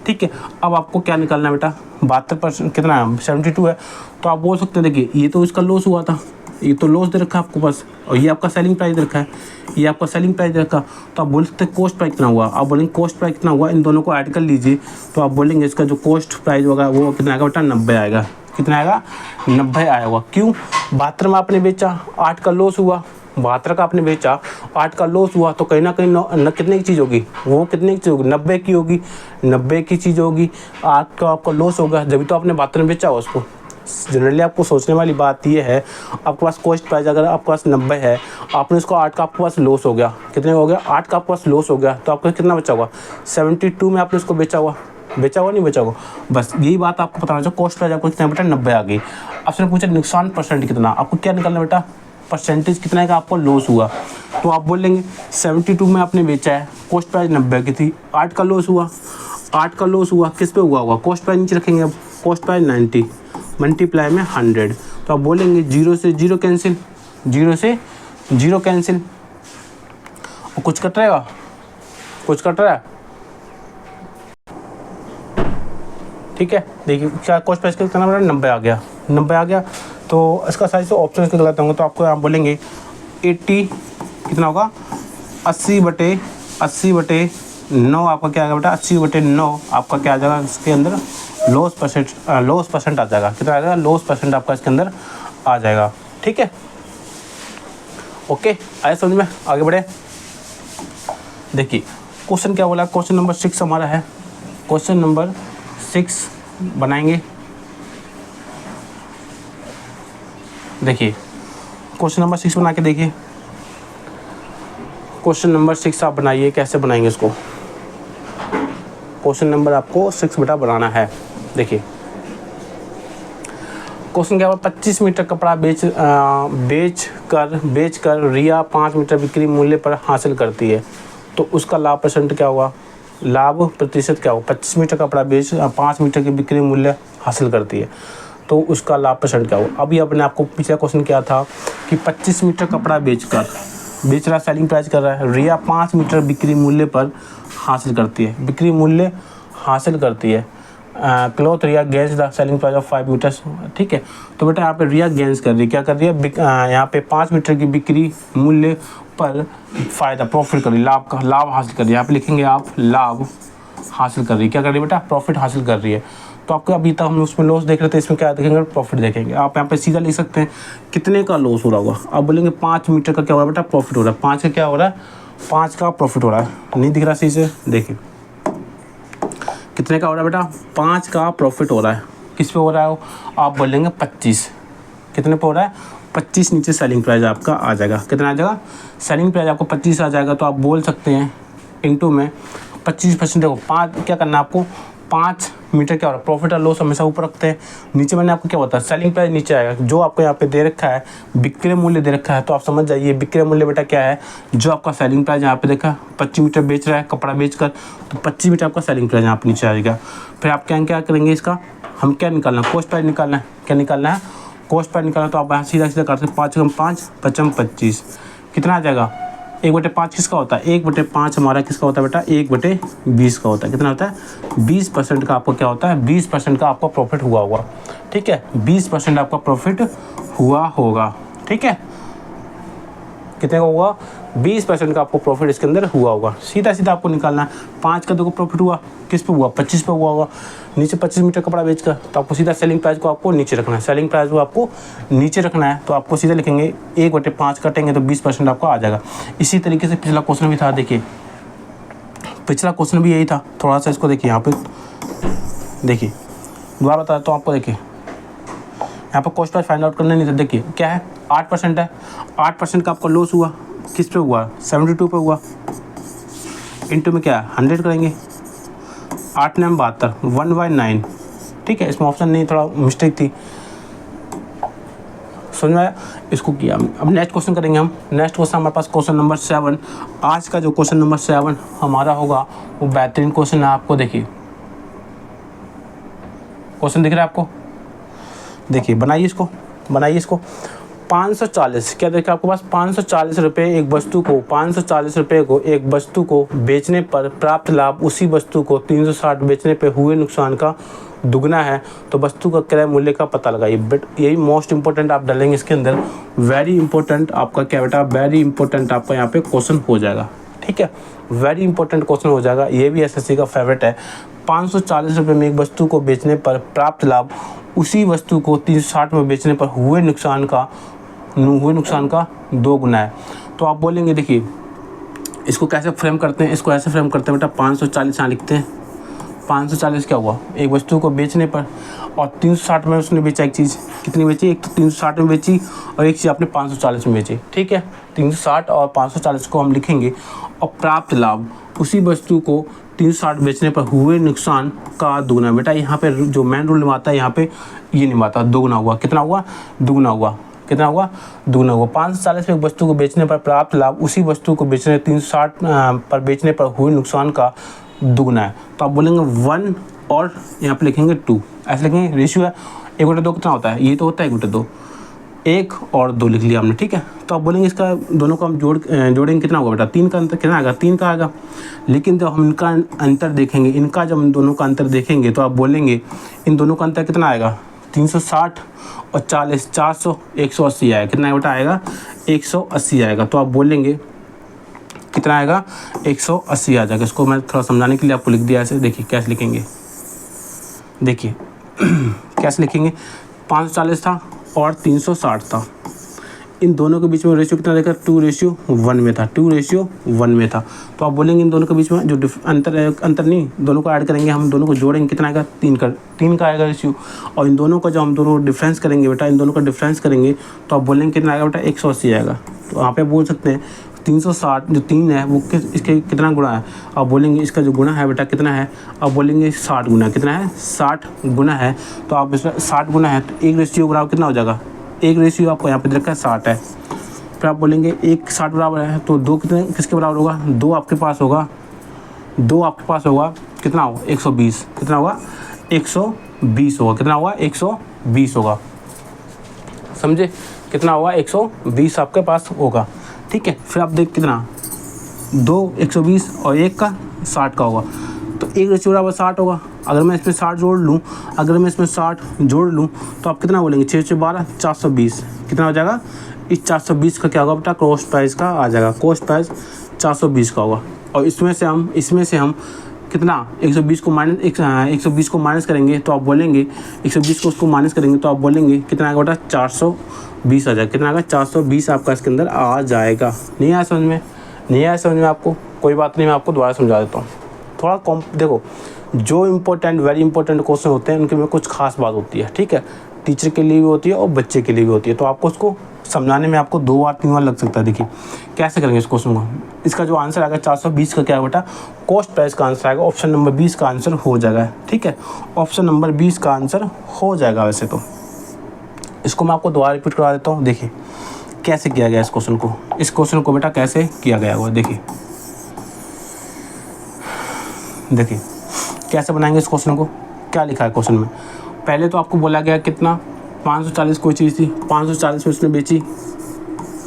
ठीक है। अब आपको क्या निकालना है बेटा, 72% कितना है, 72 है, तो आप बोल सकते हैं देखिए ये तो इसका लॉस हुआ था, ये तो लॉस दे रखा है आपको पास, और ये आपका सेलिंग प्राइस दे रखा है, ये आपका सेलिंग प्राइस दे रखा, तो आप बोल सकते हैं कॉस्ट प्राइस कितना हुआ। आप बोलेंगे कॉस्ट प्राइस कितना हुआ, इन दोनों को ऐड कर लीजिए, तो आप बोलेंगे इसका जो कॉस्ट प्राइस होगा वो कितना आएगा बेटा, 90 आएगा। कितना आएगा, 90 आएगा। क्यों, 72 में आपने बेचा, 8 का लॉस हुआ, 72 का आपने बेचा, 8 का लॉस हुआ, तो कहीं ना कहीं कितने की चीज़ होगी, वो कितने की चीज़ होगी, 90 की होगी, 90 की चीज़ होगी। 8 का आपका लॉस होगा, जब भी तो आपने 72 में बेचा हो उसको। जनरली आपको सोचने वाली बात ये है, आपके पास कॉस्ट प्राइस अगर आपके पास 90 है, आपने उसको 8 का आपके पास लॉस हो गया, कितने हो गया, 8 का आपके पास लॉस हो गया, तो आपका कितना बचा हुआ, 72 में आपने उसको बेचा हुआ नहीं बेचा हुआ। बस यही बात आपको बताना चाहिए, कॉस्ट प्राइस आपको कितना बेटा, 90 आ गई। आपसे पूछा नुकसान परसेंट कितना, आपको क्या निकालना बेटा, परसेंटेज कितना का आपको लॉस हुआ, तो आप बोलेंगे 72 में आपने बेचा है, कॉस्ट प्राइस 90 की थी, 8 का लॉस हुआ, 8 का लॉस हुआ किस पे हुआ, कॉस्ट प्राइस नीचे रखेंगे। अब कॉस्ट प्राइस 90 मल्टीप्लाई में 100, तो आप बोलेंगे 0 से 0 कैंसिल, 0 से 0 कैंसिल, और कुछ कट रहेगा, कुछ कट रहा है, ठीक है। देखिए क्या कॉस्ट प्राइस कितना बड़ा, 90 आ गया, 90 आ गया। तो इसका साइज ऑप्शन के गलत होंगे, तो आपको यहाँ बोलेंगे 80 कितना होगा, 80/9 आपका क्या आएगा बेटा, 80/9 आपका क्या आ जाएगा, इसके अंदर लॉस परसेंट आ जाएगा। कितना आएगा, लॉस परसेंट आपका इसके अंदर आ जाएगा, ठीक है। ओके, आए समझ में, आगे बढ़े। देखिए क्वेश्चन क्या बोला, क्वेश्चन नंबर 6 हमारा है, क्वेश्चन नंबर 6 बनाएंगे। देखिए क्वेश्चन नंबर 6 बना के देखिए, क्वेश्चन नंबर 6 आप बनाइए, कैसे बनाएंगे इसको। क्वेश्चन नंबर आपको 6 बेटा बनाना है। देखिए क्वेश्चन क्या हुआ, 25 मीटर कपड़ा बेच कर रिया 5 मीटर बिक्री मूल्य पर हासिल करती है, तो उसका लाभ परसेंट क्या हुआ, लाभ प्रतिशत क्या हुआ। 25 मीटर कपड़ा बेच 5 मीटर की बिक्री मूल्य हासिल करती है, तो उसका लाभ परसेंट क्या हुआ। अभी अपने आपको पिछला क्वेश्चन क्या था कि 25 मीटर कपड़ा बेच रहा, सेलिंग प्राइस कर रहा है, रिया 5 मीटर बिक्री मूल्य पर हासिल करती है, बिक्री मूल्य हासिल करती है। क्लॉथ रिया gains the selling price of 5 metres. ठीक है, तो बेटा यहाँ पे रिया गेंस कर रही है, क्या कर रही है, यहाँ पे 5 मीटर की बिक्री मूल्य पर फ़ायदा प्रॉफिट कर रही है, लाभ हासिल कर रही है। यहाँ पे लिखेंगे आप लाभ हासिल कर रही है, क्या कर रही है बेटा, प्रॉफिट हासिल कर रही है। तो आपको अभी तक हम उसमें लॉस देख रहे थे, इसमें क्या देखेंगे, प्रॉफिट देखेंगे। आप यहाँ पे सीधा लिख सकते हैं कितने का लॉस हो रहा होगा। आप बोलेंगे 5 मीटर का क्या हो रहा है बेटा, प्रॉफिट हो रहा है। 5 का क्या हो रहा है, 5 का प्रॉफिट हो रहा है। नहीं दिख रहा सही से, देखिए कितने का हो रहा है बेटा, 5 का प्रॉफिट हो रहा है। किस पे हो रहा है वो, आप बोलेंगे 25। कितने पे हो रहा है, 25। नीचे सेलिंग प्राइस आपका आ जाएगा, कितना आ जाएगा, सेलिंग प्राइस आपको 25 आ जाएगा। तो आप बोल सकते हैं इनटू में 25%। देखो 5 क्या करना है आपको, 5 मीटर क्या हो रहा है, प्रॉफिट और लॉस हमेशा ऊपर रखते हैं। नीचे मैंने आपको क्या होता है, सेलिंग प्राइस नीचे आएगा। जो आपको यहाँ पे दे रखा है विक्रय मूल्य दे रखा है, तो आप समझ जाइए विक्रय मूल्य बेटा क्या है, जो आपका सेलिंग प्राइस यहाँ पे देखा 25 मीटर बेच रहा है कपड़ा बेचकर, तो 25 मीटर आपका सेलिंग प्राइस यहाँ पे नीचे आएगा। फिर आप क्या करेंगे, इसका हम क्या निकालना है, कॉस्ट प्राइस निकालना है। क्या निकालना है, कॉस्ट प्राइस निकालना। तो आप यहाँ सीधा सीधा करते हैं 5 कम 5 55 25, कितना आ जाएगा, 1/5 किसका होता है, 1/5 हमारा किसका होता है बेटा, 1/20 का होता है। कितना होता है, 20% का आपको क्या होता है, 20% का आपका प्रॉफिट हुआ होगा। ठीक है, 20% आपका प्रॉफिट हुआ होगा। ठीक है, कितने का होगा, 20% का आपको प्रॉफिट इसके अंदर हुआ होगा। सीधा सीधा आपको निकालना है। 5 का देखो प्रॉफिट हुआ, किस पे हुआ, 25 पे हुआ होगा। नीचे 25 मीटर कपड़ा बेचकर, तो आपको सीधा सेलिंग प्राइस को आपको नीचे रखना है, सेलिंग प्राइस को आपको नीचे रखना है। तो आपको सीधा लिखेंगे 1/5 काटेंगे तो 20% आपका आ जाएगा। इसी तरीके से पिछला क्वेश्चन भी था, देखिए पिछला क्वेश्चन भी यही था। थोड़ा सा इसको देखिए, यहाँ पे देखिए दोबारा बताया तो आपको, देखिए यहाँ पर कॉस्ट प्राइस फाइंड आउट करना नहीं था। देखिए क्या है, 8% है, 8% का आपका लॉस हुआ, किस पे हुआ, 72 पे हुआ। इंटू में क्या है, 100 करेंगे, 8 9 72, 1/9। ठीक है, इसमें ऑप्शन नहीं, थोड़ा मिस्टेक थी, समझ में आया, इसको किया। अब नेक्स्ट क्वेश्चन करेंगे हम। नेक्स्ट क्वेश्चन हमारे पास क्वेश्चन नंबर 7। आज का जो क्वेश्चन नंबर 7 हमारा होगा वो बेहतरीन क्वेश्चन है। आपको देखिए क्वेश्चन दिख रहा है आपको, देखिए बनाइए इसको, बनाइए इसको। 540 क्या देखिए आपके पास, 540 रुपये एक वस्तु को, 540 रुपये को एक वस्तु को बेचने पर प्राप्त लाभ उसी वस्तु को 360 बेचने पर हुए नुकसान का दुगना है, तो वस्तु का क्रय मूल्य का पता लगाइए। बट यही मोस्ट इंपॉर्टेंट आप डालेंगे इसके अंदर, वेरी इंपॉर्टेंट आपका क्या बेटा, वेरी इंपॉर्टेंट आपका यहाँ पे क्वेश्चन हो जाएगा। ठीक है, वेरी इंपॉर्टेंट क्वेश्चन हो जाएगा, ये भी एसएससी का फेवरेट है। 540 रुपये में एक वस्तु को बेचने पर प्राप्त लाभ उसी वस्तु को 360 में बेचने पर हुए नुकसान का 2 गुना है। तो आप बोलेंगे, देखिए इसको कैसे फ्रेम करते हैं, इसको ऐसे फ्रेम करते हैं बेटा, 540 यहाँ लिखते हैं। 540 क्या हुआ, एक वस्तु को बेचने पर, और 360 में उसने बेचा एक चीज़, कितनी बेची, एक तो 360 में बेची और एक चीज़ आपने 540 में बेची। ठीक है, 360 और 540 को हम लिखेंगे, और प्राप्त लाभ उसी वस्तु को 360 बेचने पर हुए नुकसान का दुगना। बेटा यहाँ पे जो मेन रूल निभाता है, यहाँ पे ये निभाता है, दुगना हुआ। कितना हुआ, दुगना हुआ, कितना हुआ, दुगना हुआ। 540 में एक वस्तु को बेचने पर प्राप्त लाभ उसी वस्तु को बेचने 360 पर बेचने पर हुए नुकसान का दुगना है। तो आप बोलेंगे 1 और यहाँ पे लिखेंगे 2, ऐसे लिखेंगे। रेशियो है 1/2 कितना होता है, ये तो होता है 1/2, 1 और 2 लिख लिया हमने। ठीक है, तो आप बोलेंगे इसका दोनों को हम जोड़ेंगे कितना होगा बेटा, 3 का अंतर कितना आएगा, 3 का आएगा। लेकिन जब हम इनका अंतर देखेंगे, इनका जब हम दोनों का अंतर देखेंगे, तो आप बोलेंगे इन दोनों का अंतर कितना आएगा, 360 और 40, 400, 180 आएगा। कितना बेटा आएगा, 180 आएगा। तो आप बोलेंगे कितना आएगा, 180 आ जाएगा। इसको मैं थोड़ा समझाने के लिए आपको लिख दिया ऐसे। देखिए कैसे लिखेंगे, देखिए कैसे लिखेंगे, 540 था और 360 था, इन दोनों के बीच में रेशियो कितना देखा, 2:1 में था, 2:1 में था। तो आप बोलेंगे इन दोनों के बीच में जो अंतर नहीं, दोनों को ऐड करेंगे, हम दोनों को जोड़ेंगे, कितना आएगा, 3 का आएगा रेशियो। और इन दोनों का जब हम दोनों डिफरेंस करेंगे बेटा, इन दोनों का डिफरेंस करेंगे, तो आप बोलेंगे कितना आएगा बेटा, 180 आएगा। तो यहाँ पे बोल सकते हैं 360 जो 3 है वो इसके कितना गुना है, आप बोलेंगे इसका जो गुना है बेटा कितना है, आप बोलेंगे 60 गुना, कितना है, 60 गुना है। तो आप इसमें 60 गुना है, तो 1 बराबर कितना हो जाएगा, 1 रेशियो आपको यहाँ पे रखा है 60 है। फिर आप बोलेंगे 1 60 बराबर है, तो 2 कितने किसके बराबर होगा, 2 आपके पास होगा, 2 आपके पास होगा, कितना होगा, 120, कितना होगा, 120 होगा, कितना होगा, 120 होगा, समझे, कितना होगा, 120 आपके पास होगा। ठीक है, फिर आप देख कितना, 2 120 और 1 का 60 का होगा, तो 1 रेशियो बराबर 60 होगा। अगर मैं इसमें 60 जोड़ लूँ, अगर मैं इसमें 60 जोड़ लूँ तो आप कितना बोलेंगे, 6 6 12 420 कितना हो जाएगा। इस 420 का क्या होगा बेटा, कॉस्ट प्राइस का आ जाएगा, कॉस्ट प्राइस 420 का होगा। और इसमें से हम कितना 120 को माइनस 120 को माइनस करेंगे तो आप बोलेंगे 120 को उसको माइनस करेंगे तो आप बोलेंगे कितना आएगा बेटा, 420 आ जाएगा। कितना आएगा, 420 आपका इसके अंदर आ जाएगा। नहीं आया समझ में, नहीं आया समझ में आपको, कोई बात नहीं, मैं आपको दोबारा समझा देता हूँ। थोड़ा देखो, जो इम्पोर्टेंट वेरी इंपॉर्टेंट क्वेश्चन होते हैं उनके में कुछ खास बात होती है, ठीक है, टीचर के लिए भी होती है और बच्चे के लिए भी होती है। तो आपको उसको समझाने में आपको 2 बार 3 बार लग सकता है। देखिए कैसे करेंगे इस क्वेश्चन को। इसका जो आंसर आएगा 420 का क्या है बेटा, कॉस्ट प्राइस का आंसर आएगा। ऑप्शन नंबर 20 का आंसर हो जाएगा, ठीक है, ऑप्शन नंबर 20 का आंसर हो जाएगा। वैसे तो इसको मैं आपको दोबारा रिपीट करवा देता हूँ। देखिए कैसे किया गया इस क्वेश्चन को बेटा कैसे किया गया वो देखिए कैसे बनाएंगे इस क्वेश्चन को। क्या लिखा है क्वेश्चन में, पहले तो आपको बोला गया कितना, 540 कोई चीज़ थी, 540 में उसने बेची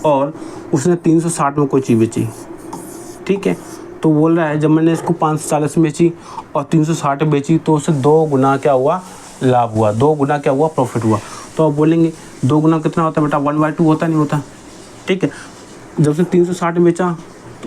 और उसने 360 में कोई चीज़ बेची, ठीक है। तो बोल रहा है जब मैंने इसको 540 में बेची और 360 में बेची तो उससे 2 गुना क्या हुआ, लाभ हुआ, 2 गुना क्या हुआ, प्रॉफिट हुआ। तो आप बोलेंगे 2 गुना कितना होता है बेटा, 1/2 होता नहीं होता, ठीक है। जब उसने 360 में बेचा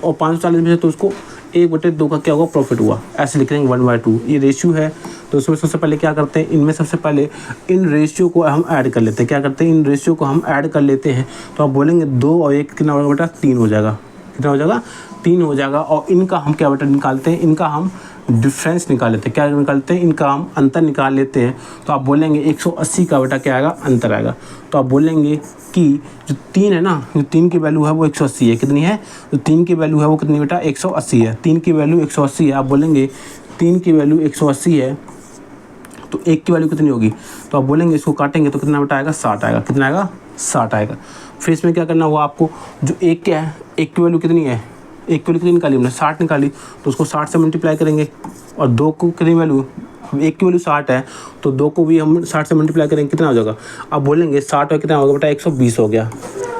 और 540 में बेचा तो उसको 1/2 का क्या होगा, प्रॉफिट हुआ। ऐसे लिख लेंगे 1/2। ये रेशियो है तो उसमें सबसे पहले क्या करते हैं, इनमें सबसे पहले इन रेशियो को हम ऐड कर लेते हैं। क्या करते हैं, इन रेशियो को हम ऐड कर लेते हैं। तो आप बोलेंगे 2 और 1 कितना होगा बेटा, 3 हो जाएगा। कितना हो जाएगा, 3 हो जाएगा। और इनका हम क्या बेटा निकालते हैं, इनका हम डिफरेंस निकाल लेते हैं। क्या निकालते हैं, इनका हम अंतर निकाल लेते हैं। तो आप बोलेंगे 180 का बेटा क्या आएगा, अंतर आएगा। तो आप बोलेंगे कि जो 3 है ना, जो 3 की वैल्यू है वो 180 है। कितनी है, जो 3 की वैल्यू है वो कितनी बेटा, 180 है। 3 की वैल्यू 180 है। आप बोलेंगे 3 की वैल्यू 180 है तो 1 की वैल्यू कितनी होगी। तो आप बोलेंगे इसको काटेंगे तो कितना बेटा आएगा, 60 आएगा। कितना आएगा, 60 आएगा। फिर इसमें क्या करना हुआ आपको, जो 1 क्या है, 1 की वैल्यू कितनी है, 1 की वैल्यू कितनी निकाली हमने, 60 निकाली। तो उसको 60 से मल्टीप्लाई करेंगे और 2 को कितनी वैल्यू, 1 की वैल्यू 60 है तो 2 को भी हम 60 से मल्टीप्लाई करेंगे, कितना हो जाएगा। आप बोलेंगे 60 और कितना होगा बेटा, 120 हो गया।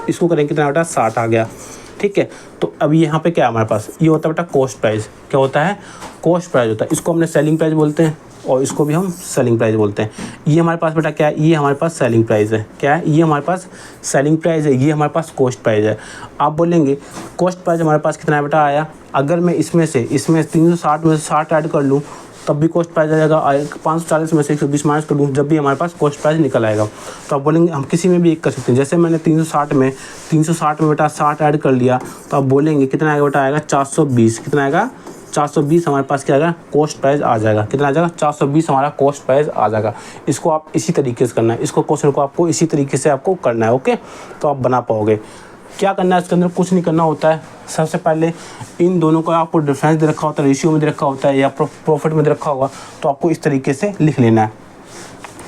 इसको करेंगे कितना बेटा, 60 आ गया, ठीक है। तो अब यहाँ पे क्या है हमारे पास, ये होता है बेटा कॉस्ट प्राइस। क्या होता है, कॉस्ट प्राइस होता है। इसको हमने सेलिंग प्राइस बोलते हैं और इसको भी हम सेलिंग प्राइस बोलते हैं। ये हमारे पास बेटा क्या है, ये हमारे पास सेलिंग प्राइस है। क्या है, ये हमारे पास सेलिंग प्राइस है, ये हमारे पास कॉस्ट प्राइस है। आप बोलेंगे कॉस्ट प्राइस हमारे पास कितना बेटा आया, अगर मैं इसमें 360 में से 60 ऐड कर लूँ तब भी कॉस्ट प्राइस आ जाएगा। 540 में से 120 माइनस कर दूँ जब भी हमारे पास कॉस्ट प्राइस निकल आएगा। तो आप बोलेंगे हम किसी में भी एक कर सकते हैं। जैसे मैंने 360 में बेटा 60 ऐड कर लिया तो आप बोलेंगे कितना आएगा बेटा, आएगा 420। कितना आएगा, 420 हमारे पास क्या आएगा, कॉस्ट प्राइस आ जाएगा। कितना आ जाएगा, 420 हमारा कॉस्ट प्राइस आ जाएगा। इसको आप इसी तरीके से करना है, इसको क्वेश्चन को आपको इसी तरीके से आपको करना है, ओके। तो आप बना पाओगे। क्या करना है इसके अंदर, कुछ नहीं करना होता है। सबसे पहले इन दोनों का आपको डिफरेंस दे रखा होता है, रेशियो में दे रखा होता है या प्रॉफिट में दे रखा होगा, तो आपको इस तरीके से लिख लेना है।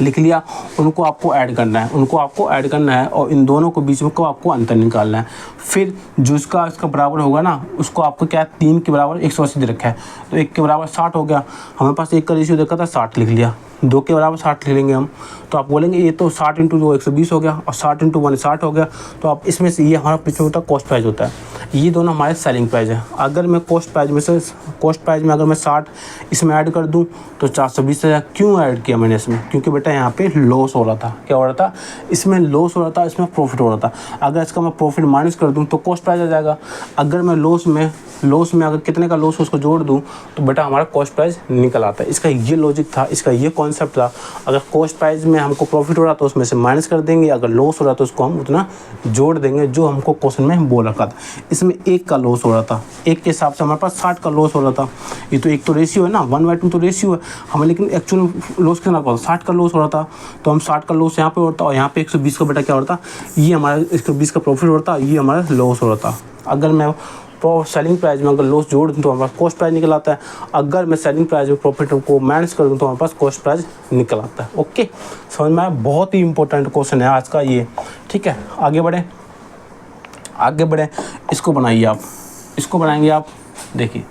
लिख लिया, उनको आपको ऐड करना है, और इन दोनों के बीच में को आपको अंतर निकालना है। फिर जो इसका बराबर होगा ना, उसको आपको क्या है, 3 के बराबर 180 दे रखा है तो 1 के बराबर 60 हो गया। हमारे पास 1 का रेशियो देखा था, 60 लिख लिया। 2 के बराबर 60 लिख लेंगे हम। तो आप बोलेंगे ये तो 60 इंटू 2 120 हो गया और 60 इंटू 1 60 हो गया। तो आप इसमें से ये हमारा पीछे होता है कॉस्ट प्राइस होता है, ये दोनों हमारे सेलिंग प्राइस है। अगर मैं कॉस्ट प्राइस में अगर मैं 60 इसमें ऐड कर दूं तो 420 हो जाएगा। क्यों ऐड किया मैंने इसमें, क्योंकि बेटा यहाँ पे लॉस हो रहा था। क्या हो रहा था, इसमें लॉस हो रहा था, इसमें प्रॉफिट हो रहा था। अगर इसका मैं प्रॉफिट माइनस कर दूं तो कॉस्ट प्राइस आ जाएगा। अगर मैं लॉस में अगर कितने का लॉस उसको जोड़ दूं तो बेटा हमारा कॉस्ट प्राइस निकल आता है। इसका ये लॉजिक था, इसका ये कॉन्सेप्ट था। अगर कॉस्ट प्राइस में हमको प्रॉफिट हो रहा तो उसमें से माइनस कर देंगे, अगर लॉस हो रहा तो उसको हम उतना जोड़ देंगे जो हमको क्वेश्चन में बोल रखा था। इसमें 1 का लॉस हो रहा था, 1 के हिसाब से हमारे पास 60 का लॉस हो रहा था। ये तो एक तो रेशियो है ना, 1/2 तो रेशियो है हमें, लेकिन एक्चुअल लॉस कितना था, 60 का लॉस हो रहा था। तो हम 60 का लॉस यहाँ पे होता और यहाँ पे 120 का बेटा क्या होता, ये हमारा 120 का प्रॉफिट होता, ये हमारा लॉस हो रहा था। अगर मैं सेलिंग प्राइस में अगर लॉस जोड़ दूँ तो हमारे पास कॉस्ट प्राइस निकल आता है। अगर मैं सेलिंग प्राइस में प्रॉफिट को माइनस कर दूँ तो हमारे पास कॉस्ट प्राइस निकल आता है। ओके, समझ में आया। बहुत ही इंपॉर्टेंट क्वेश्चन है आज का ये, ठीक है। आगे बढ़े, इसको बनाइए आप, इसको बनाएंगे आप। देखिए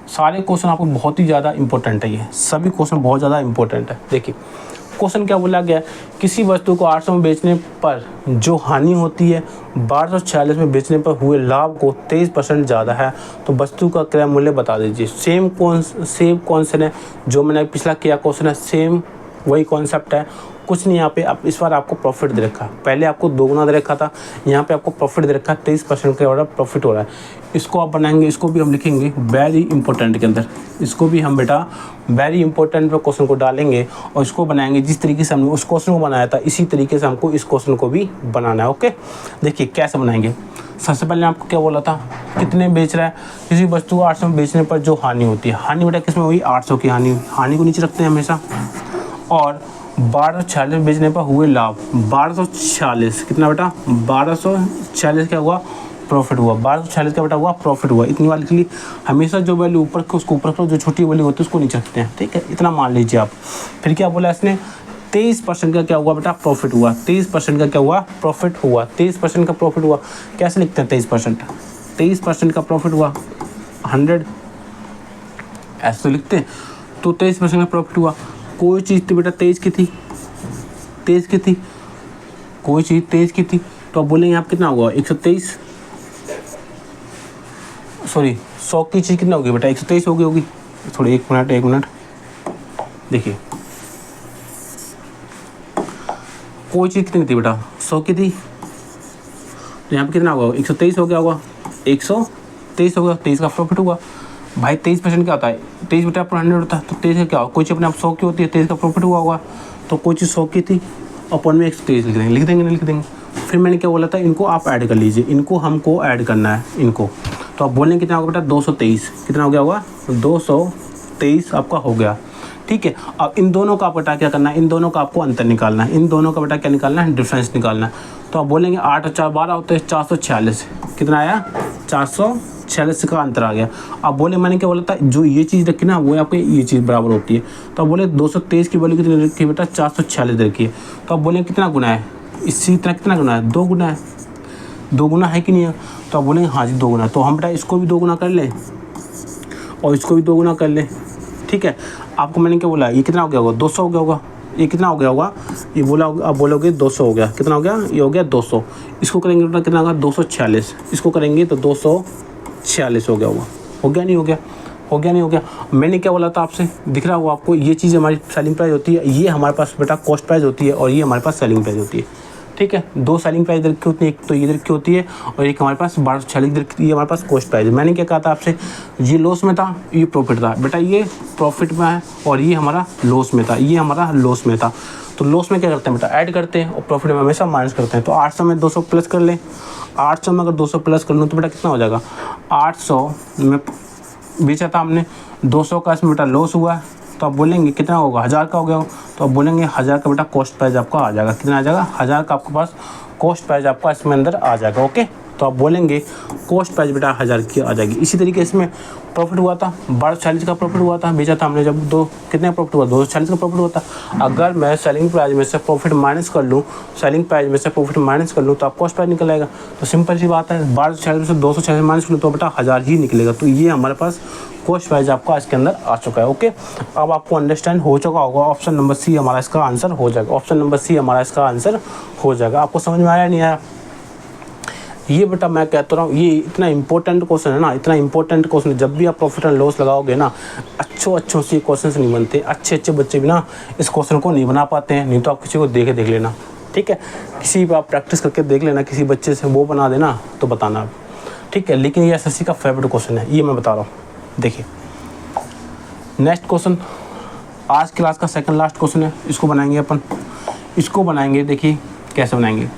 सारे क्वेश्चन आपको बहुत ही ज़्यादा इंपॉर्टेंट है, ये सभी क्वेश्चन बहुत ज़्यादा इंपॉर्टेंट है। देखिए क्वेश्चन क्या बोला गया, किसी वस्तु को 800 में बेचने पर जो हानि होती है 1246 में बेचने पर हुए लाभ को 23% ज़्यादा है, तो वस्तु का क्रय मूल्य बता दीजिए। सेम कॉन्सेप्ट है जो मैंने पिछला किया क्वेश्चन है, सेम वही कॉन्सेप्ट है, कुछ नहीं। यहाँ पे आप इस बार आपको प्रॉफिट दे रखा, पहले आपको दोगुना दे रखा था, यहाँ पे आपको प्रॉफिट दे रखा 23% का बड़ा प्रॉफिट हो रहा है। इसको आप बनाएंगे, इसको भी हम लिखेंगे वेरी इंपॉर्टेंट के अंदर, इसको भी हम बेटा वेरी इंपॉर्टेंट पे क्वेश्चन को डालेंगे और इसको बनाएंगे जिस तरीके से हमने उस क्वेश्चन को बनाया था इसी तरीके से हमको इस क्वेश्चन को भी बनाना है। ओके, देखिए कैसे बनाएंगे। सबसे पहले आपको क्या बोला था, कितने बेच रहा है, किसी वस्तु को 800 में बेचने पर जो हानि होती है, हानि बेटा किसमें हुई, 800 की हानि, हानि को नीचे रखते हैं हमेशा, और 1246 बेचने पर हुए लाभ 1246 कितना बेटा, 1246 क्या हुआ, प्रॉफिट हुआ, 1246 का बेटा हुआ प्रॉफिट हुआ। इतनी वाली के लिए हमेशा जो वैल्यू ऊपर को उसको ऊपर करो, जो छोटी वैल्यू होती है उसको नीचे रखते हैं, ठीक है, इतना मान लीजिए आप। फिर क्या बोला इसने, 23% का क्या हुआ बेटा, प्रॉफिट हुआ, 23% का क्या हुआ, प्रॉफिट हुआ, 23% का प्रॉफिट हुआ। कैसे लिखते हैं 23%, 23% का प्रॉफिट हुआ 100, ऐसे तो लिखते हैं। तो 23% का प्रॉफिट हुआ, कोई चीज़ थी बेटा 23 की थी, 23 की थी, कोई चीज़ 23 की थी, तो अब बोलेंगे आप कितना होगा, 123, सॉरी 100 की चीज़ कितना होगी बेटा, 123 होगी। थोड़ी एक मिनट देखिए, कोई चीज़ कितनी थी बेटा, 100 की थी, तो यहाँ पे कितना होगा, 123 हो गया होगा, 123 हो गया, 23 का प्रॉफिट हुआ। भाई 23% क्या होता है, 23 बेटा अपना 100 होता है, तो 23 का क्या होगा, कोई चीज़ अपने आप 100 की होती है, 23 का प्रॉफिट हुआ होगा, तो कोई चीज़ 100 की थी, अपन में 123 लिख देंगे। फिर मैंने क्या बोला था, इनको आप ऐड कर लीजिए, इनको हमको ऐड करना है इनको, तो आप बोलेंगे कितना होगा बेटा, 223, कितना हो गया होगा, 223 आपका हो गया, ठीक है। अब इन दोनों का बेटा क्या करना है, इन दोनों का आपको अंतर निकालना है, इन दोनों का बेटा क्या निकालना है, डिफरेंस निकालना है। तो आप बोलेंगे 8 और 4 12 होते हैं, 446, कितना आया, 446 का अंतर आ गया। अब बोले मैंने क्या बोला था, जो ये चीज़ रखी ना वो आपको ये चीज़ बराबर होती है, तो आप बोले 223 की वैल्यू कितनी रखी है बेटा, 446 रखी है। तो आप बोलेंगे कितना गुना है, इसी तरह कितना गुना है, 2 गुना है, 2 गुना है कि नहीं है, तो आप बोलेंगे हाँ जी 2 गुना। तो हम बेटा इसको भी 2 गुना कर लें और इसको भी 2 गुना कर लें, ठीक है। आपको मैंने क्या बोला, ये कितना हो गया होगा, 200 हो गया होगा, ये कितना हो गया होगा, ये बोला आप बोलोगे 200 हो गया, कितना हो गया, ये हो गया 200। इसको करेंगे बेटा कितना होगा, 246, इसको करेंगे तो 246 हो गया होगा, हो गया नहीं हो गया, हो गया नहीं हो गया। मैंने क्या बोला था आपसे, दिख रहा होगा आपको, ये चीज़ हमारी सेलिंग प्राइस होती है, ये हमारे पास बेटा कॉस्ट प्राइस होती है और ये हमारे पास सेलिंग प्राइस होती है, ठीक है। 2 सेलिंग प्राइस इधर की होती है, एक तो ये इधर की होती है और एक हमारे पास 1246 इधर की, ये हमारे पास कॉस्ट प्राइस है। मैंने क्या कहा था आपसे, ये लॉस में था, ये प्रॉफिट था बेटा, ये प्रॉफिट में है और ये हमारा लॉस में था, ये हमारा लॉस में था। तो लॉस में क्या करते हैं बेटा, ऐड करते हैं और प्रॉफिट में हमेशा माइनस करते हैं। तो 800 में 200 प्लस कर लें, 800 में अगर 200 प्लस कर लूँ तो बेटा कितना हो जाएगा, 800 में बेचा था हमने, 200 का इसमें बेटा लॉस हुआ है, तो आप बोलेंगे कितना होगा, 1000 का हो गया हो, तो आप बोलेंगे 1000 का बेटा कॉस्ट प्राइस आपका आ जाएगा, कितना आ जाएगा, 1000 का आपके पास कॉस्ट प्राइस आपका इसमें अंदर आ जाएगा। ओके, तो आप बोलेंगे कॉस्ट प्राइस बेटा 1000 की आ जाएगी। इसी तरीके इसमें प्रॉफिट हुआ था, 1240 का प्रॉफिट हुआ था, बेचा था हमने जब, कितने प्रॉफिट हुआ, 240 का प्रॉफिट हुआ था। अगर मैं सेलिंग प्राइस में से प्रॉफिट माइनस कर लूँ, सेलिंग प्राइस में से प्रॉफिट माइनस कर लूँ तो आप कॉस्ट प्राइस निकल आएगा। तो सिंपल सी बात है, 1240 में से 240 माइनस कर लूँ तो बेटा 1000 ही निकलेगा। तो ये हमारे पास कॉस्ट प्राइस आपका इसके अंदर आ चुका है। ओके, अब आपको अंडरस्टैंड हो चुका होगा, ऑप्शन नंबर सी हमारा इसका आंसर हो जाएगा, ऑप्शन नंबर सी हमारा इसका आंसर हो जाएगा। आपको समझ में आया नहीं आया? ये बेटा मैं कहता रहा हूँ, ये इतना इंपॉर्टेंट क्वेश्चन है ना, इतना इंपॉर्टेंट क्वेश्चन है। जब भी आप प्रॉफिट एंड लॉस लगाओगे ना, अच्छों से क्वेश्चन नहीं बनते, अच्छे बच्चे भी ना इस क्वेश्चन को नहीं बना पाते हैं। नहीं तो आप किसी को देख लेना, ठीक है, किसी पर आप प्रैक्टिस करके देख लेना, किसी बच्चे से वो बना देना तो बताना आप, ठीक है। लेकिन ये एसएससी का फेवरेट क्वेश्चन है, ये मैं बता रहा हूँ। देखिए नेक्स्ट क्वेश्चन, आज क्लास का सेकंड लास्ट क्वेश्चन है, इसको बनाएंगे अपन, इसको बनाएंगे। देखिए कैसे बनाएंगे,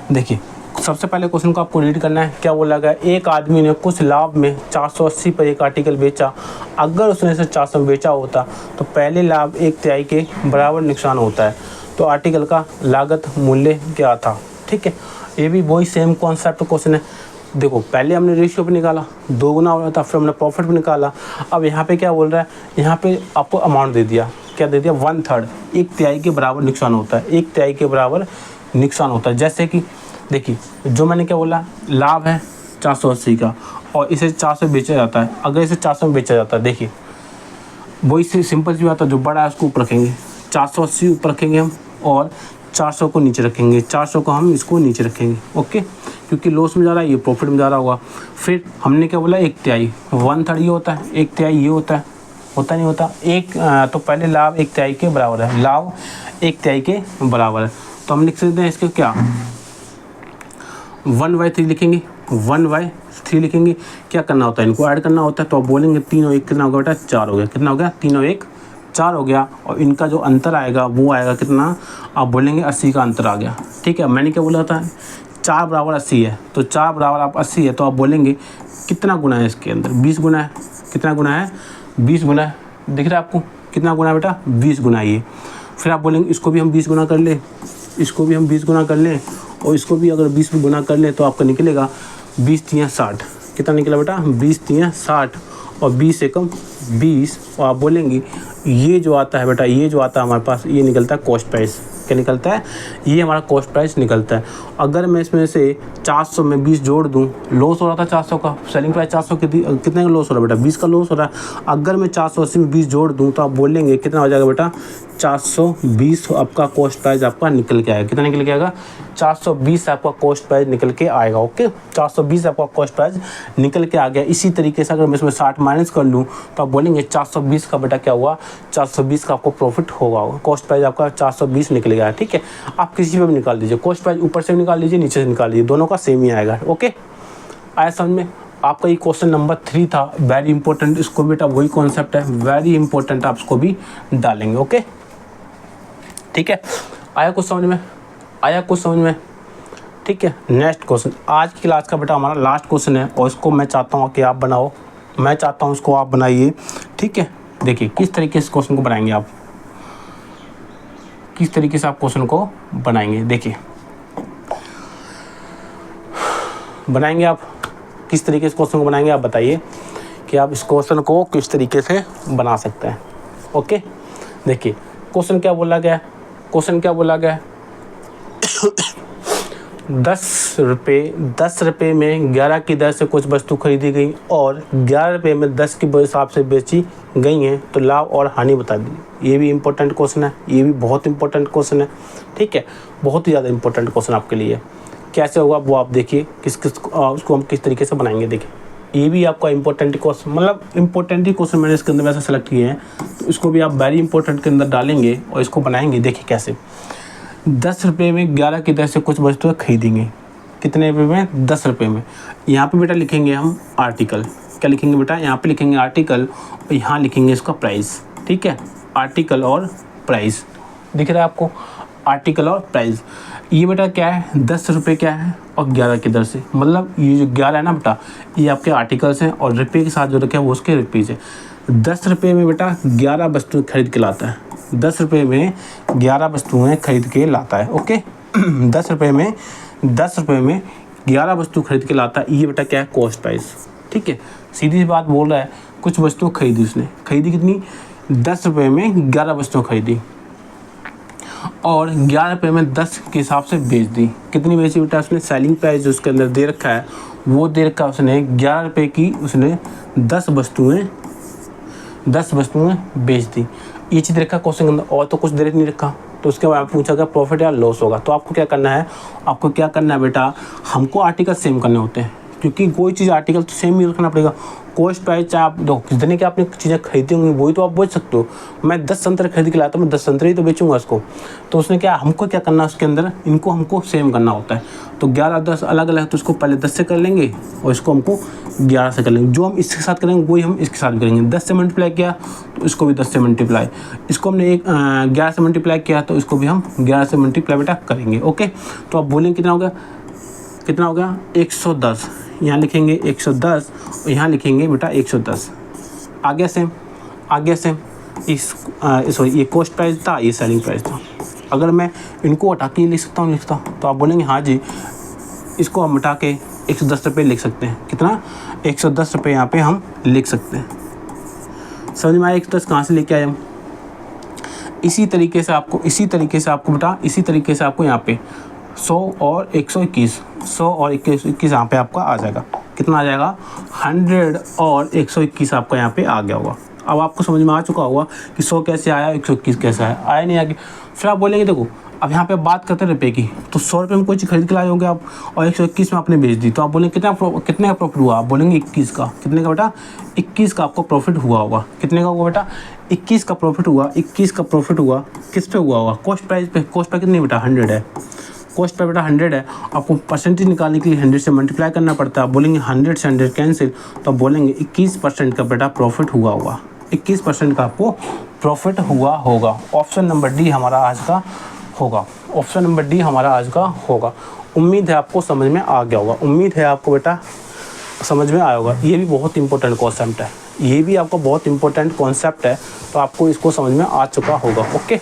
देखिए सबसे पहले क्वेश्चन को आपको रीड करना है। क्या बोला गया, एक आदमी ने कुछ लाभ में 480 पर एक आर्टिकल बेचा। अगर उसने इसे 400 में बेचा होता तो पहले लाभ 1/3 के बराबर नुकसान होता है। तो आर्टिकल का लागत मूल्य क्या था, ठीक है। ये भी वही सेम कॉन्सेप्ट क्वेश्चन है। देखो पहले हमने रेशियो पे निकाला, 2 गुना हो रहा था, फिर हमने प्रॉफिट पे निकाला। अब यहाँ पे क्या बोल रहा है, यहाँ पे आपको अमाउंट दे दिया, क्या दे दिया, 1/3, 1/3 के बराबर नुकसान होता है, 1/3 के बराबर नुकसान होता है। जैसे कि देखिए जो मैंने क्या बोला, लाभ है 480 का और इसे 400 बेचा जाता है। अगर इसे 400 में बेचा जाता है, देखिए वही से सिंपल सी बात है, जो बड़ा है उसको ऊपर रखेंगे, 480 ऊपर रखेंगे हम और 400 को नीचे रखेंगे, 400 को हम इसको नीचे रखेंगे। ओके, क्योंकि लॉस में जा रहा है, ये प्रॉफिट में जा रहा होगा। फिर हमने क्या बोला, 1/3, 1/3 ये होता है, 1/3 ये होता नहीं होता एक। तो पहले लाभ 1/3 के बराबर है, लाभ 1/3 के बराबर है। तो हम लिख सकते हैं इसके क्या, 1/3 लिखेंगे, 1/3 लिखेंगे। क्या करना होता है, इनको ऐड करना होता है। तो आप बोलेंगे 3 और 1 कितना हो गया बेटा, 4 हो गया। कितना हो गया, 3 और 1 4 हो गया। और इनका जो अंतर आएगा वो आएगा कितना, आप बोलेंगे 80 का अंतर आ गया। ठीक है, मैंने क्या बोला था, 4 बराबर 80 है, तो 4 बराबर आप 80 है, तो आप बोलेंगे कितना गुना है इसके अंदर, 20 गुना है। कितना गुना है, 20 गुना है। दिख रहा है आपको कितना गुना है बेटा, 20 गुना ये। फिर आप बोलेंगे इसको भी हम 20 गुना कर ले, इसको भी हम 20 गुना कर लें, और इसको भी अगर 20 गुना कर लें तो आपका निकलेगा 20×3 60। कितना निकला बेटा, 20×3 60 और 20 एकम 20। और आप बोलेंगे ये जो आता है बेटा, ये जो आता है हमारे पास, ये निकलता है कॉस्ट प्राइस। क्या निकलता है, ये हमारा कॉस्ट प्राइस निकलता है। अगर मैं इसमें से 400 में 20 जोड़ दूं, लॉस हो रहा था 400 का, सेलिंग प्राइस 400 कितने का लॉस हो रहा है बेटा, 20 का लॉस हो रहा है। अगर मैं 480 में 20 जोड़ दूं तो आप बोलेंगे कितना हो जाएगा बेटा, 420 आपका कॉस्ट प्राइस आपका निकल के आएगा। कितना निकल के आएगा, 420 आपका कॉस्ट प्राइस निकल के आएगा। ओके, 420 आपका कॉस्ट प्राइस निकल के आ गया। इसी तरीके से अगर मैं इसमें 60 माइनस कर लूँ तो आप बोलेंगे 420 का बेटा क्या हुआ, 420 का आपको प्रॉफिट होगा। कॉस्ट प्राइस आपका 420 निकल गया। ठीक है, आप किसी पे भी निकाल दीजिए, कॉस्ट प्राइस ऊपर से भी निकाल लीजिए, नीचे से निकाल लीजिए, दोनों का सेम ही आएगा। ओके, आया समझ में। आपका ये क्वेश्चन नंबर 3 था, वेरी इंपॉर्टेंट। इसको बेटा वही कॉन्सेप्ट है, वेरी इंपॉर्टेंट, आप इसको भी डालेंगे। ओके, ठीक है, आया कुछ समझ में, आया कुछ समझ में। ठीक है, नेक्स्ट क्वेश्चन आज की क्लास का बेटा हमारा लास्ट क्वेश्चन है, और इसको मैं चाहता हूँ कि आप बनाओ, मैं चाहता हूँ इसको आप बनाइए। ठीक है, देखिए किस तरीके से क्वेश्चन को बनाएंगे आप, किस तरीके से आप क्वेश्चन को बनाएंगे। देखिए बनाएंगे आप, किस तरीके से क्वेश्चन को बनाएंगे आप बताइए कि आप इस क्वेश्चन को किस तरीके से बना सकते हैं। ओके, देखिए क्वेश्चन क्या बोला गया है, क्वेश्चन क्या बोला गया है 10 रुपये में 11 की दर से कुछ वस्तु खरीदी गई और 11 रुपये में 10 के हिसाब से बेची गई हैं, तो लाभ और हानि बता दी। ये भी इम्पोर्टेंट क्वेश्चन है, ये भी बहुत इंपॉर्टेंट क्वेश्चन है। ठीक है, बहुत ही ज़्यादा इंपॉर्टेंट क्वेश्चन आपके लिए। कैसे होगा वो आप देखिए, उसको हम किस तरीके से बनाएंगे। देखिए ये भी आपका इंपॉर्टेंट क्वेश्चन, मतलब इंपॉर्टेंट ही क्वेश्चन मैंने इसके अंदर वैसे सेलेक्ट किए हैं, तो इसको भी आप वेरी इंपॉर्टेंट के अंदर डालेंगे और इसको बनाएंगे। देखिए कैसे, 10 रुपये में 11 की दर से कुछ वस्तुएं खरीदेंगे। कितने रुपये में, 10 रुपये में। यहाँ पे बेटा लिखेंगे हम आर्टिकल, क्या लिखेंगे बेटा, यहाँ पे लिखेंगे आर्टिकल और यहाँ लिखेंगे इसका प्राइस। ठीक है, आर्टिकल और प्राइस दिख रहा है आपको, आर्टिकल और प्राइस। ये बेटा क्या है, 10 रुपये क्या है और 11 की दर से, मतलब ये जो 11 है ना बेटा, ये आपके आर्टिकल्स हैं और रुपये के साथ जो रखे हैं वो उसके रुपीज़ है। 10 रुपये में बेटा 11 वस्तुएं खरीद के लाता है, 10 रुपये में 11 वस्तुएं खरीद के लाता है। ओके 10 रुपये में 11 वस्तु खरीद के लाता है। ये बेटा क्या है, कॉस्ट प्राइस। ठीक है, सीधी सी बात बोल रहा है, कुछ वस्तुएं खरीदी उसने, खरीदी कितनी, 10 रुपये में 11 वस्तुएं खरीदी और 11 रुपये में 10 के हिसाब से बेच दी। कितनी बेची बेटा उसने, सेलिंग प्राइस जो उसके अंदर दे रखा है वो दे रखा है उसने 11 रुपये की, उसने 10 वस्तुएं बेच दी। ये चीज़ रखा क्वेश्चन के अंदर, और तो कुछ दे नहीं रखा। तो उसके बाद पूछा गया प्रॉफिट या लॉस होगा। तो आपको क्या करना है, आपको क्या करना है बेटा, हमको आर्टिकल सेम करने होते हैं, क्योंकि कोई चीज़ आर्टिकल तो सेम ही रखना पड़ेगा। कॉस्ट प्राइस चाहे आप दो जितने की आपने चीज़ें खरीदी होंगी वही तो आप बेच सकते हो। मैं 10 संतरे खरीद के लाता हूँ, मैं 10 संतरे ही तो बेचूंगा उसको। तो उसने क्या, हमको क्या करना है उसके अंदर, इनको हमको सेम करना होता है। तो 11 10 अलग अलग, तो इसको पहले 10 से कर लेंगे और इसको हमको 11 से कर लेंगे। जो हम इसके साथ करेंगे वही हम इसके साथ करेंगे। 10 से मल्टीप्लाई किया तो इसको भी 10 से मल्टीप्लाई, इसको हमने 11 से मल्टीप्लाई किया तो इसको भी हम 11 से मल्टीप्लाई बेटा करेंगे। ओके, तो आप बोलेंगे कितना हो गया, कितना हो गया 110। यहाँ लिखेंगे 110 और यहाँ लिखेंगे बेटा 110। आगे सेम, आगे सेम। ये कॉस्ट प्राइस था, ये सेलिंग प्राइस था। अगर मैं इनको हटा के लिख सकता हूँ, तो आप बोलेंगे हाँ जी, इसको हम हटा के 110 रुपये लिख सकते हैं। कितना, 110 रुपये यहाँ पे हम लिख सकते हैं। समझ में आया, 110 कहाँ से लेके आए हम। इसी तरीके से आपको बेटा, इसी तरीके से आपको यहाँ पे 100 और 121, 100 और 121 यहाँ पे आपका आ जाएगा। कितना आ जाएगा, 100 और 121 आपका यहाँ पे आ गया होगा, अब आपको समझ में आ चुका होगा कि 100 कैसे आया, 121 कैसे आया नहीं आगे। फिर आप बोलेंगे देखो अब यहाँ पे बात करते हैं रुपये की, तो 100 रुपये में कोई चीज़ खरीद के लाए होंगे आप और 121 में आपने बेच दी, तो आप बोलेंगे कितने का प्रॉफिट हुआ? आप बोलेंगे 21 का। कितने का बेटा? 21 का आपको प्रॉफिट हुआ होगा। कितने का होगा बेटा? 21 का प्रॉफिट हुआ। 21 का प्रॉफिट हुआ किस पे हुआ होगा? कॉस्ट प्राइस पे। कॉस्ट प्राइस कितनी बेटा? 100 है। कॉस्ट पे बेटा 100 है। आपको परसेंटेज निकालने के लिए 100 से मल्टीप्लाई करना पड़ता है। आप बोलेंगे 100 से 100 कैंसिल, तो आप बोलेंगे 21% का बेटा प्रॉफिट हुआ होगा। 21% का आपको प्रॉफिट हुआ होगा। ऑप्शन नंबर डी हमारा आज का होगा। ऑप्शन नंबर डी हमारा आज का होगा। उम्मीद है आपको समझ में आ गया होगा। उम्मीद है आपको बेटा समझ में आया होगा। ये भी बहुत इंपॉर्टेंट कॉन्सेप्ट है, ये भी आपका बहुत इंपॉर्टेंट कॉन्सेप्ट है, तो आपको इसको समझ में आ चुका होगा। ओके,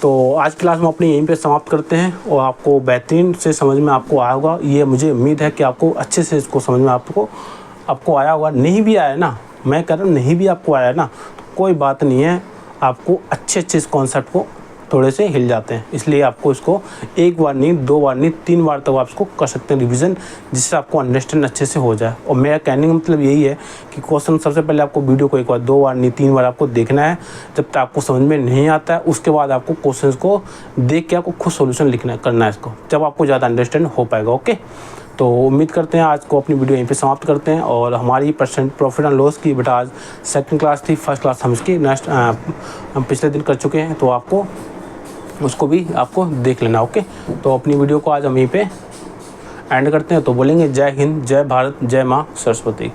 तो आज क्लास में अपनी यहीं पे समाप्त करते हैं और आपको बेहतरीन से समझ में आपको आया होगा। ये मुझे उम्मीद है कि आपको अच्छे से इसको समझ में आपको आया होगा। नहीं भी आया ना, मैं कह रहा हूँ नहीं भी आपको आया ना, तो कोई बात नहीं है, आपको अच्छे इस कॉन्सेप्ट को थोड़े से हिल जाते हैं, इसलिए आपको इसको एक बार नहीं, 2 बार नहीं, 3 बार तक आप इसको कर सकते हैं रिवीजन, जिससे आपको अंडरस्टैंड अच्छे से हो जाए। और मेरा कहने का मतलब यही है कि क्वेश्चन सबसे पहले आपको वीडियो को एक बार, 2 बार नहीं, 3 बार आपको देखना है। जब तक आपको समझ में नहीं आता है उसके बाद आपको क्वेश्चन को देख के आपको खुद सोल्यूशन करना है इसको, जब आपको ज़्यादा अंडरस्टैंड हो पाएगा। ओके, तो उम्मीद करते हैं आज को अपनी वीडियो यहीं पे समाप्त करते हैं। और हमारी प्रॉफिट एंड लॉस की बेटा आज सेकंड क्लास थी, फर्स्ट क्लास हम इसकी नेक्स्ट हम पिछले दिन कर चुके हैं, तो आपको उसको भी आपको देख लेना। ओके, तो अपनी वीडियो को आज हम यहीं पे एंड करते हैं। तो बोलेंगे जय हिंद, जय भारत, जय माँ सरस्वती।